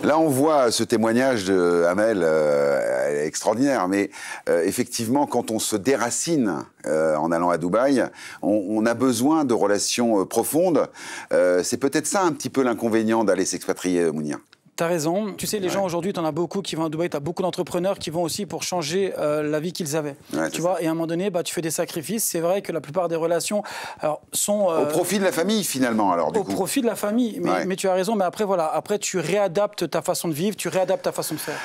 Là, on voit ce témoignage de Amel, elle est extraordinaire, mais effectivement, quand on se déracine en allant à Dubaï, on a besoin de relations profondes. C'est peut-être ça un petit peu l'inconvénient d'aller s'expatrier, Mounir. T'as raison. Tu sais, les gens aujourd'hui, t'en as beaucoup qui vont à Dubaï, t'as beaucoup d'entrepreneurs qui vont aussi pour changer la vie qu'ils avaient. Ouais, tu vois, et à un moment donné, tu fais des sacrifices. C'est vrai que la plupart des relations sont... au profit de la famille, finalement, alors, du coup. Au profit de la famille. Mais tu as raison. Mais après, voilà. Après, tu réadaptes ta façon de vivre, tu réadaptes ta façon de faire.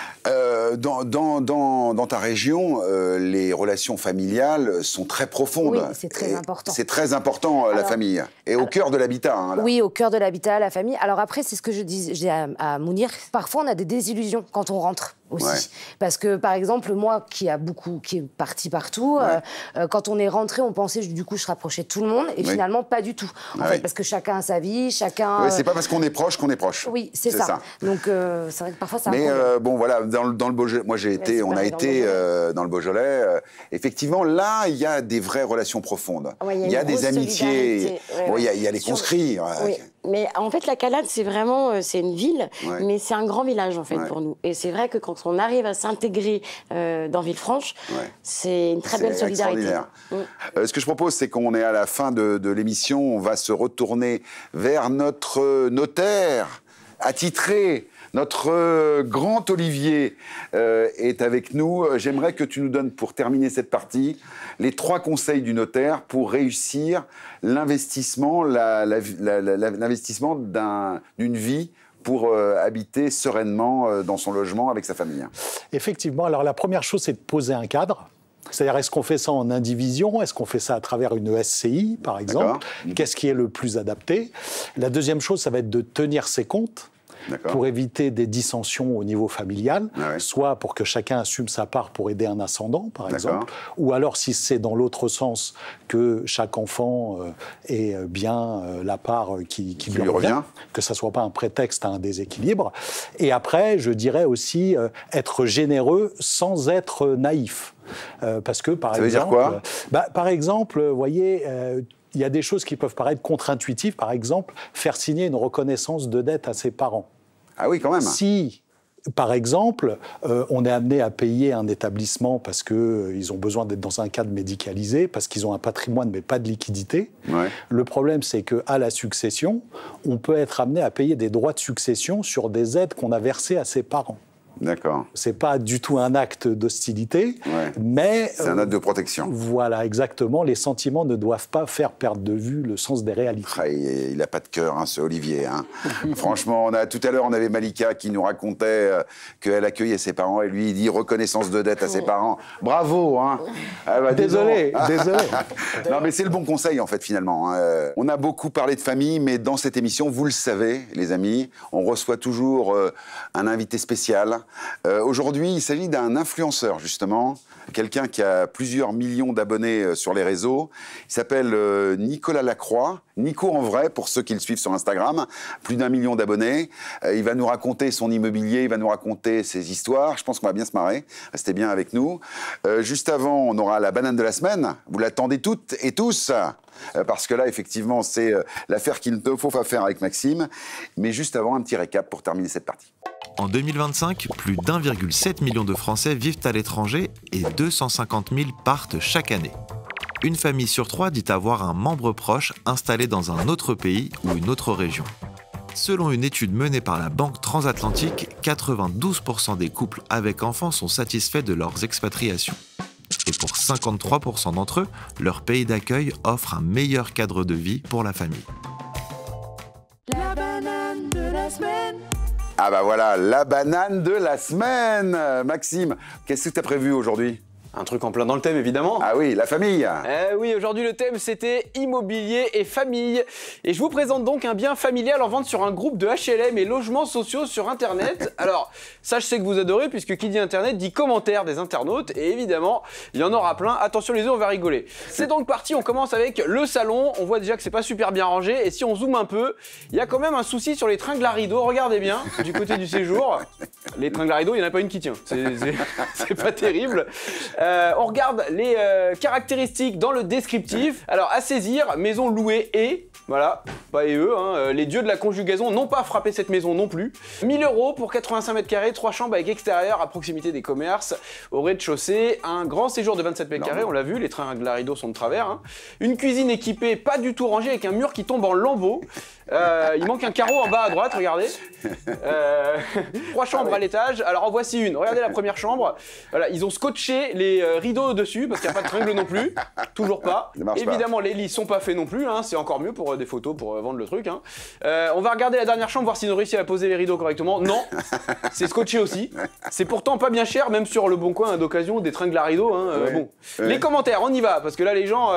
Dans ta région, les relations familiales sont très profondes. Oui, c'est très important. C'est très important, la famille. Et au cœur de l'habitat. Hein, oui, au cœur de l'habitat, la famille. Alors après, c'est ce que je disais à Mounir. Parfois, on a des désillusions quand on rentre aussi. Ouais. Parce que, par exemple, moi, qui est parti partout, quand on est rentré, on pensait, du coup, je rapprochais de tout le monde. Et finalement, pas du tout. En fait, parce que chacun a sa vie, chacun... Oui, c'est pas parce qu'on est proche qu'on est proche. Oui, c'est ça. Donc, c'est vrai que parfois, ça... Mais bon, voilà, dans le Beaujolais, moi, on a été dans le Beaujolais. Effectivement, là, il y a des vraies relations profondes. Ouais, il y a des amitiés. Il y a les conscrits. Oui. Mais en fait, la Calade, c'est vraiment, c'est une ville, mais c'est un grand village en fait pour nous. Et c'est vrai que quand on arrive à s'intégrer dans Villefranche, c'est une très belle solidarité. Ce que je propose, c'est qu'on est à la fin de l'émission, on va se retourner vers notre notaire attitré. Notre grand Olivier est avec nous. J'aimerais que tu nous donnes, pour terminer cette partie, les 3 conseils du notaire pour réussir l'investissement, l'investissement d'une vie pour habiter sereinement dans son logement avec sa famille. Effectivement. Alors, la première chose, c'est de poser un cadre. C'est-à-dire, est-ce qu'on fait ça en indivision? Est-ce qu'on fait ça à travers une SCI, par exemple? Qu'est-ce qui est le plus adapté? La deuxième chose, ça va être de tenir ses comptes. Pour éviter des dissensions au niveau familial, soit pour que chacun assume sa part pour aider un ascendant, par exemple, ou alors si c'est dans l'autre sens, que chaque enfant ait bien la part qui lui revient, que ça ne soit pas un prétexte à un déséquilibre. Et après, je dirais aussi être généreux sans être naïf. Parce que, par exemple... Ça veut dire quoi ? Par exemple, vous voyez... il y a des choses qui peuvent paraître contre-intuitives, par exemple, faire signer une reconnaissance de dette à ses parents. Ah oui, quand même. Si par exemple, on est amené à payer un établissement parce qu'ils ont besoin d'être dans un cadre médicalisé, parce qu'ils ont un patrimoine mais pas de liquidité. Ouais. Le problème, c'est qu'à la succession, on peut être amené à payer des droits de succession sur des aides qu'on a versées à ses parents. D'accord. C'est pas du tout un acte d'hostilité, mais... C'est un acte de protection. Voilà, exactement. Les sentiments ne doivent pas faire perdre de vue le sens des réalités. Il n'a pas de cœur, hein, ce Olivier. Hein. Franchement, tout à l'heure, on avait Malika qui nous racontait qu'elle accueillait ses parents et lui, il dit reconnaissance de dette à ses parents. Bravo, hein. Désolé. Non, mais c'est le bon conseil, en fait, finalement. Hein. On a beaucoup parlé de famille, mais dans cette émission, vous le savez, les amis, on reçoit toujours un invité spécial. Aujourd'hui, il s'agit d'un influenceur, justement, quelqu'un qui a plusieurs millions d'abonnés sur les réseaux. Il s'appelle Nicolas Lacroix. Nico en vrai, pour ceux qui le suivent sur Instagram, plus d'1 million d'abonnés. Il va nous raconter son immobilier, il va nous raconter ses histoires. Je pense qu'on va bien se marrer. Restez bien avec nous. Juste avant, on aura la banane de la semaine. Vous l'attendez toutes et tous. Parce que là, effectivement, c'est l'affaire qu'il ne faut pas faire avec Maxime. Mais juste avant, un petit récap pour terminer cette partie. En 2025, plus d'1,7 million de Français vivent à l'étranger et 250 000 partent chaque année. Une famille sur 3 dit avoir un membre proche installé dans un autre pays ou une autre région. Selon une étude menée par la Banque Transatlantique, 92% des couples avec enfants sont satisfaits de leurs expatriations. Et pour 53% d'entre eux, leur pays d'accueil offre un meilleur cadre de vie pour la famille. La banane de la semaine. Ah bah voilà, la banane de la semaine. Maxime, qu'est-ce que tu as prévu aujourd'hui ? Un truc en plein dans le thème, évidemment. Ah oui, la famille. Oui, aujourd'hui, le thème, c'était immobilier et famille. Et je vous présente donc un bien familial en vente sur un groupe de HLM et logements sociaux sur Internet. Alors, ça, je sais que vous adorez, puisque qui dit Internet dit commentaires des internautes. Et évidemment, il y en aura plein. Attention les yeux, on va rigoler. C'est donc parti, on commence avec le salon. On voit déjà que c'est pas super bien rangé. Et si on zoome un peu, il y a quand même un souci sur les tringles à rideaux. Regardez bien, du côté du séjour. Les tringles à rideaux, il n'y en a pas une qui tient. C'est pas terrible. On regarde les caractéristiques dans le descriptif. Alors, à saisir, maison louée et... Voilà, pas et eux, hein. Les dieux de la conjugaison n'ont pas frappé cette maison non plus. 1 000 € pour 85 mètres carrés, 3 chambres avec extérieur à proximité des commerces, au rez-de-chaussée, un grand séjour de 27 mètres carrés, on l'a vu, les tringles à rideaux sont de travers. Hein. Une cuisine équipée, pas du tout rangée, avec un mur qui tombe en lambeaux. Il manque un carreau en bas à droite, regardez. 3 chambres à l'étage, alors en voici une. Regardez la première chambre. Voilà, ils ont scotché les rideaux dessus parce qu'il n'y a pas de tringle non plus. Toujours pas. Évidemment, les lits sont pas faits non plus. Hein. C'est encore mieux pour des photos pour vendre le truc. Hein. On va regarder la dernière chambre, voir s'ils ont réussi à poser les rideaux correctement. Non, c'est scotché aussi. C'est pourtant pas bien cher, même sur le bon coin d'occasion, des tringles à rideaux. Hein. Bon. Les commentaires, on y va, parce que là, les gens,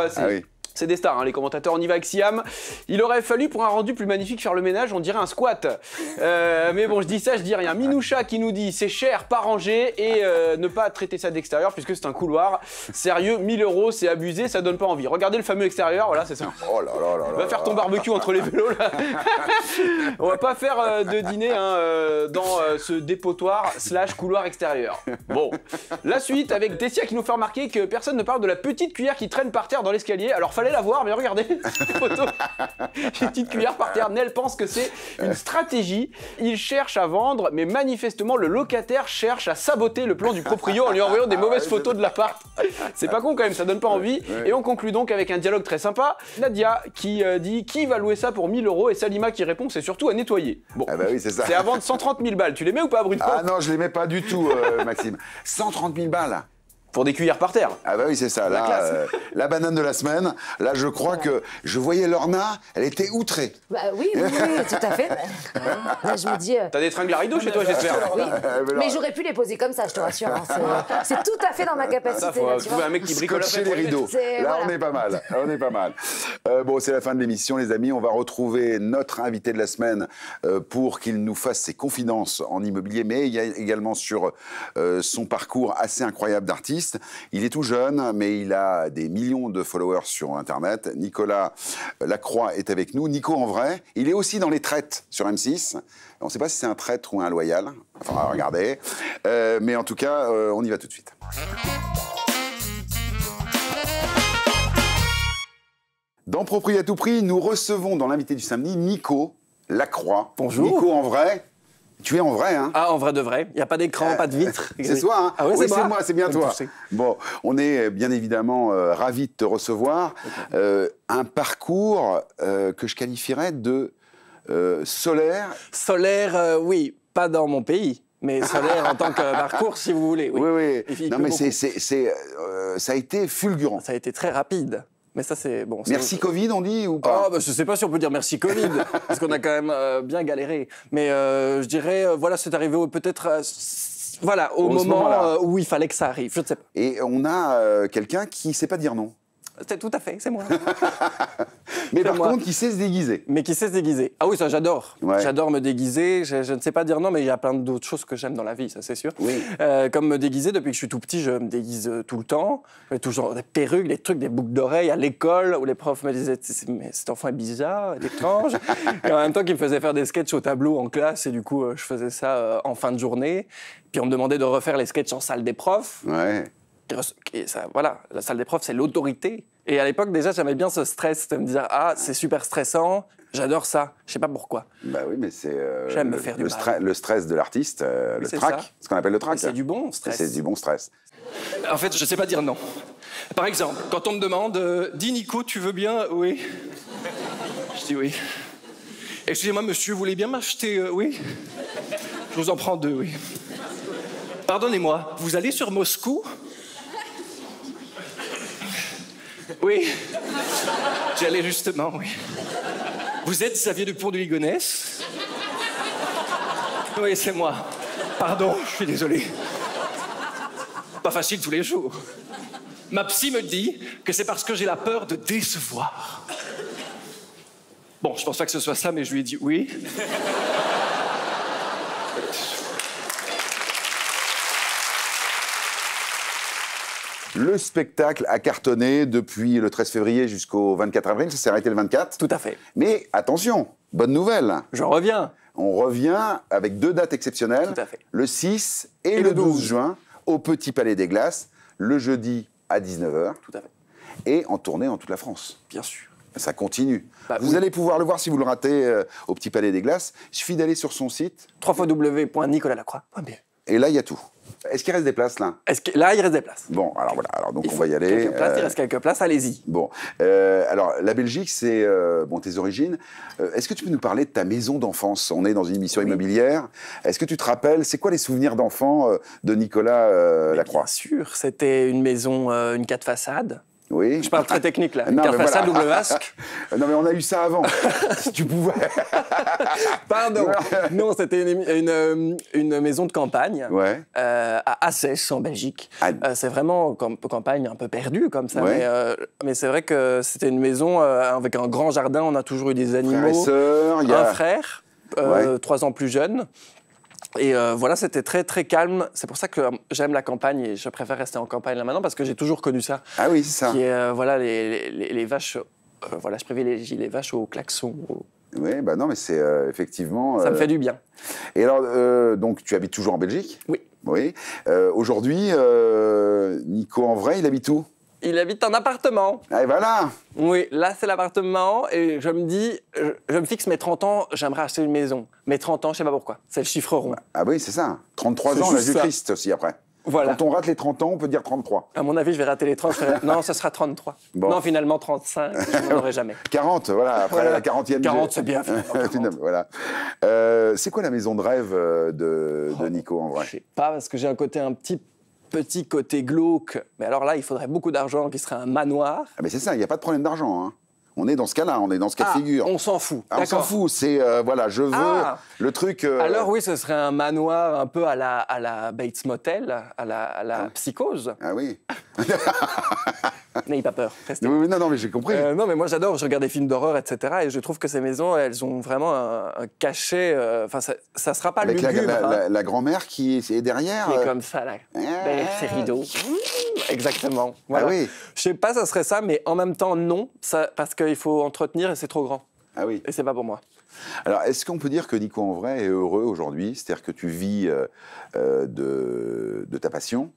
c'est des stars, hein, les commentateurs, on y va avec Siam. Il aurait fallu, pour un rendu plus magnifique, faire le ménage, on dirait un squat. Mais bon, je dis ça, je dis rien. Minoucha qui nous dit, c'est cher, pas rangé, et ne pas traiter ça d'extérieur, puisque c'est un couloir. Sérieux, 1 000 € c'est abusé, ça donne pas envie. Regardez le fameux extérieur, voilà, c'est ça. Oh là là là là. Va faire ton barbecue entre les vélos, là. On va pas faire de dîner dans ce dépotoir / couloir extérieur. Bon, la suite avec Tessia qui nous fait remarquer que personne ne parle de la petite cuillère qui traîne par terre dans l'escalier. Alors fallait la voir, mais regardez cette photo. Une petite cuillère par terre. Nel pense que c'est une stratégie. Il cherche à vendre, mais manifestement le locataire cherche à saboter le plan du proprio en lui envoyant des mauvaises photos de l'appart. C'est pas con quand même, ça donne pas envie. Et on conclut donc avec un dialogue très sympa. Nadia qui dit qui va louer ça pour 1 000 € et Salima qui répond c'est surtout à nettoyer. Bon, ah bah oui, c'est ça. C'est à vendre 130 000 balles. Tu les mets ou pas, Bruno? Ah non, je les mets pas du tout, Maxime. 130 000 balles. Pour des cuillères par terre. Ah bah oui, c'est ça. Là, la banane de la semaine. Là, je crois que je voyais Lorna, elle était outrée. Bah oui, tout à fait. Là, je me dis... T'as des tringles à rideaux chez toi, j'espère. Oui, mais j'aurais pu les poser comme ça, je te rassure. Hein. C'est tout à fait dans ma capacité. Ça, faut trouver un mec qui bricole après les rideaux. Là, on est pas mal. On est pas mal. Bon, c'est la fin de l'émission, les amis. On va retrouver notre invité de la semaine pour qu'il nous fasse ses confidences en immobilier, mais il y a également sur son parcours assez incroyable d'artiste. Il est tout jeune, mais il a des millions de followers sur Internet. Nicolas Lacroix est avec nous. Nico, en vrai, il est aussi dans les traites sur M6. On ne sait pas si c'est un traître ou un loyal. Enfin, on va regarder. Mais en tout cas, on y va tout de suite. Dans Propriété à tout prix, nous recevons dans l'invité du samedi Nico Lacroix. Bonjour. Nico, en vrai, Tu es en vrai, hein? Ah, en vrai de vrai. Il n'y a pas d'écran, pas de vitre. C'est toi, hein? Ah oui, c'est moi, c'est bien toi. Bon, on est bien évidemment ravis de te recevoir. Un parcours que je qualifierais de solaire. Solaire, oui, pas dans mon pays. Mais solaire en tant que parcours, si vous voulez. Oui. Non, mais ça a été fulgurant. Ça a été très rapide. Mais ça, c'est bon. Merci Covid, on dit ou pas? Je ne sais pas si on peut dire merci Covid, parce qu'on a quand même bien galéré. Mais je dirais, voilà, c'est arrivé peut-être au moment où il fallait que ça arrive. Je ne sais pas. Et on a quelqu'un qui ne sait pas dire non. C'est tout à fait, c'est moi. Mais par contre, qui sait se déguiser. Mais qui sait se déguiser. Ah oui, ça j'adore. Ouais. J'adore me déguiser. Je ne sais pas dire non, mais il y a plein d'autres choses que j'aime dans la vie, ça c'est sûr. Oui. Comme me déguiser, depuis que je suis tout petit, je me déguise tout le temps. Toujours des perruques, des trucs, des boucles d'oreilles à l'école, où les profs me disaient « mais cet enfant est bizarre, il est étrange ». Et en même temps, qu'ils me faisaient faire des sketchs au tableau en classe, et du coup, je faisais ça en fin de journée. Puis on me demandait de refaire les sketchs en salle des profs. Ouais. Et ça, voilà, la salle des profs, c'est l'autorité. Et à l'époque, déjà, j'aimais bien ce stress de me dire « Ah, c'est super stressant, j'adore ça. » Je sais pas pourquoi. Bah oui, mais c'est j'aime me faire du mal. Le stress de l'artiste, le trac, ce qu'on appelle le trac. C'est du bon stress. C'est du bon stress. En fait, je sais pas dire non. Par exemple, quand on me demande « Dis Nico, tu veux bien ?» « Oui. » Je dis « Oui. » « Excusez-moi, monsieur, vous voulez bien m'acheter oui. Je vous en prends 2, oui. Pardonnez-moi, vous allez sur Moscou? Oui, j'y allais justement, oui. Vous êtes Xavier Dupont de Ligonnès? Oui, c'est moi. Pardon, je suis désolé. Pas facile tous les jours. Ma psy me dit que c'est parce que j'ai la peur de décevoir. Bon, je pense pas que ce soit ça, mais je lui ai dit oui. Le spectacle a cartonné depuis le 13 février jusqu'au 24 avril. Ça s'est arrêté le 24. Tout à fait. Mais attention, bonne nouvelle. J'en reviens. On revient avec 2 dates exceptionnelles. Tout à fait. Le 6 et le 12 juin au Petit Palais des Glaces. Le jeudi à 19h. Tout à fait. Et en tournée dans toute la France. Bien sûr. Ça continue. Vous allez pouvoir le voir si vous le ratez au Petit Palais des Glaces. Il suffit d'aller sur son site. www.nicolaslacroix.be. Et là, il y a tout. Est-ce qu'il reste des places, là? Là, il reste des places. Bon, alors voilà. Alors, donc, on va y aller. Il reste quelques places, allez-y. Bon. Alors, la Belgique, c'est tes origines. Est-ce que tu peux nous parler de ta maison d'enfance? On est dans une émission immobilière. Est-ce que tu te rappelles, c'est quoi les souvenirs d'enfant de Nicolas Lacroix? Bien sûr, c'était une maison, une 4 façades. Oui. Je parle très technique, là. Une 4 façades double vasque. Non, mais on a eu ça avant, si tu pouvais. Pardon. Non, c'était une maison de campagne à Assès, en Belgique. C'est vraiment campagne un peu perdue, comme ça. Mais c'est vrai que c'était une maison avec un grand jardin. On a toujours eu des animaux. Frère et sœur, un frère, 3 ans plus jeune. Et voilà, c'était très, très calme. C'est pour ça que j'aime la campagne et je préfère rester en campagne là maintenant parce que j'ai toujours connu ça. Ah oui, c'est ça. Qui est, voilà, les vaches... voilà, je privilégie les vaches au klaxon. Oui, bah non, mais c'est effectivement... Ça me fait du bien. Et alors, donc, tu habites toujours en Belgique? Oui. Oui. Aujourd'hui, Nico, en vrai, il habite où? Il habite en appartement. Et voilà. Oui, là, c'est l'appartement. Et je me dis, je me fixe mes 30 ans, j'aimerais acheter une maison. Mes 30 ans, je sais pas pourquoi. C'est le chiffre rond. Ah oui, c'est ça. 33 ans, l'âge du Christ aussi, après. Voilà. Quand on rate les 30 ans, on peut dire 33. À mon avis, je vais rater les 30. Non, ce sera 33. Bon. Non, finalement, 35, je n'en aurai jamais. 40, voilà, après la 40e. 40, c'est bien. Voilà. C'est quoi la maison de rêve de Nico, en vrai? Je sais pas, parce que j'ai un côté petit côté glauque. Mais alors là, il faudrait beaucoup d'argent, qui serait un manoir. Ah mais c'est ça, il n'y a pas de problème d'argent. Hein. On est dans ce cas-là, on est dans ce cas de figure. On s'en fout. On s'en fout, c'est, voilà, je veux le truc... Alors oui, ce serait un manoir un peu à la Bates Motel, à la Psychose. Ah oui. N'ayez pas peur, restez. Oui, non, mais j'ai compris. Non, mais moi j'adore, je regarde des films d'horreur, etc. Et je trouve que ces maisons, elles ont vraiment un cachet... Enfin, ça sera pas lugubre. Avec la grand-mère qui est derrière. Et comme ça, là. Ces rideaux. Exactement. Voilà. Ah oui. Je sais pas, ça serait ça, mais en même temps, non. Parce qu'il faut entretenir et c'est trop grand. Ah oui. Et c'est pas pour moi. Alors, est-ce qu'on peut dire que Nico en vrai est heureux aujourd'hui? C'est-à-dire que tu vis de ta passion.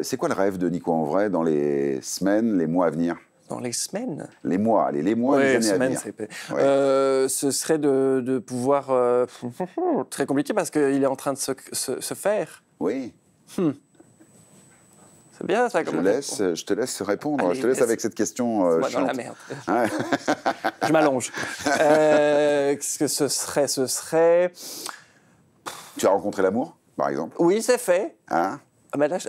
C'est quoi le rêve de Nico en vrai dans les semaines, les mois à venir? Dans les semaines? Les mois, allez, les mois, les années à venir. Ce serait de pouvoir... très compliqué parce qu'il est en train de se faire. Oui. C'est bien ça. Je te laisse répondre. Allez, je te laisse avec cette question moi dans la merde. Je m'allonge. Qu'est-ce que ce serait... Tu as rencontré l'amour, par exemple? Oui, c'est fait. Hein?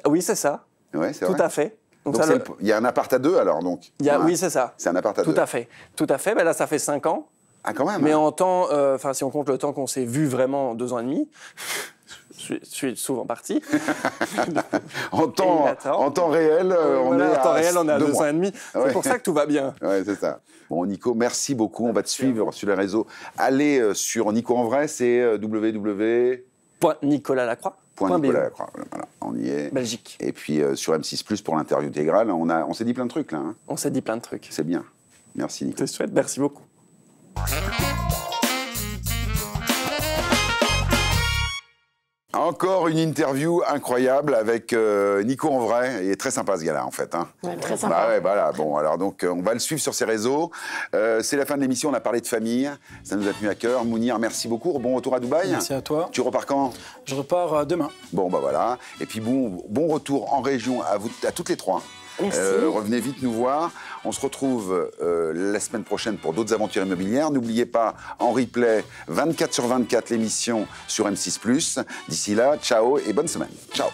Oui, c'est ça. Ouais, c'est tout vrai. à fait. Donc il y a un appart à deux, alors, donc? Oui, c'est ça. C'est un appart à deux. Tout à fait. Tout à fait. Ben là, ça fait 5 ans. Ah, quand même. Mais en temps... si on compte le temps qu'on s'est vu vraiment, 2 ans et demi... Je suis souvent parti. en temps réel, on est à 2 ans et demi. C'est pour ça que tout va bien. Oui, c'est ça. Bon, Nico, merci beaucoup. On va te suivre sur les réseaux. Allez sur Nico en vrai, c'est www.nicolas-lacroix. Nicolas-Lacroix. Voilà, on y est. Belgique. Et puis sur M6+, pour l'interview intégrale, on s'est dit plein de trucs là. Hein. On s'est dit plein de trucs. C'est bien. Merci Nico. C'est chouette, merci beaucoup. Encore une interview incroyable avec Nico en vrai. Il est très sympa ce gars-là en fait. Hein. Ouais, très sympa. Voilà. Bon, alors donc on va le suivre sur ses réseaux. C'est la fin de l'émission. On a parlé de famille. Ça nous a tenu à cœur. Mounir, merci beaucoup. Bon retour à Dubaï. Merci à toi. Tu repars quand? Je repars demain. Bon voilà. Et puis bon retour en région à toutes les trois. Revenez vite nous voir. On se retrouve la semaine prochaine pour d'autres aventures immobilières. N'oubliez pas, en replay, 24/24 l'émission sur M6+. D'ici là, ciao et bonne semaine. Ciao.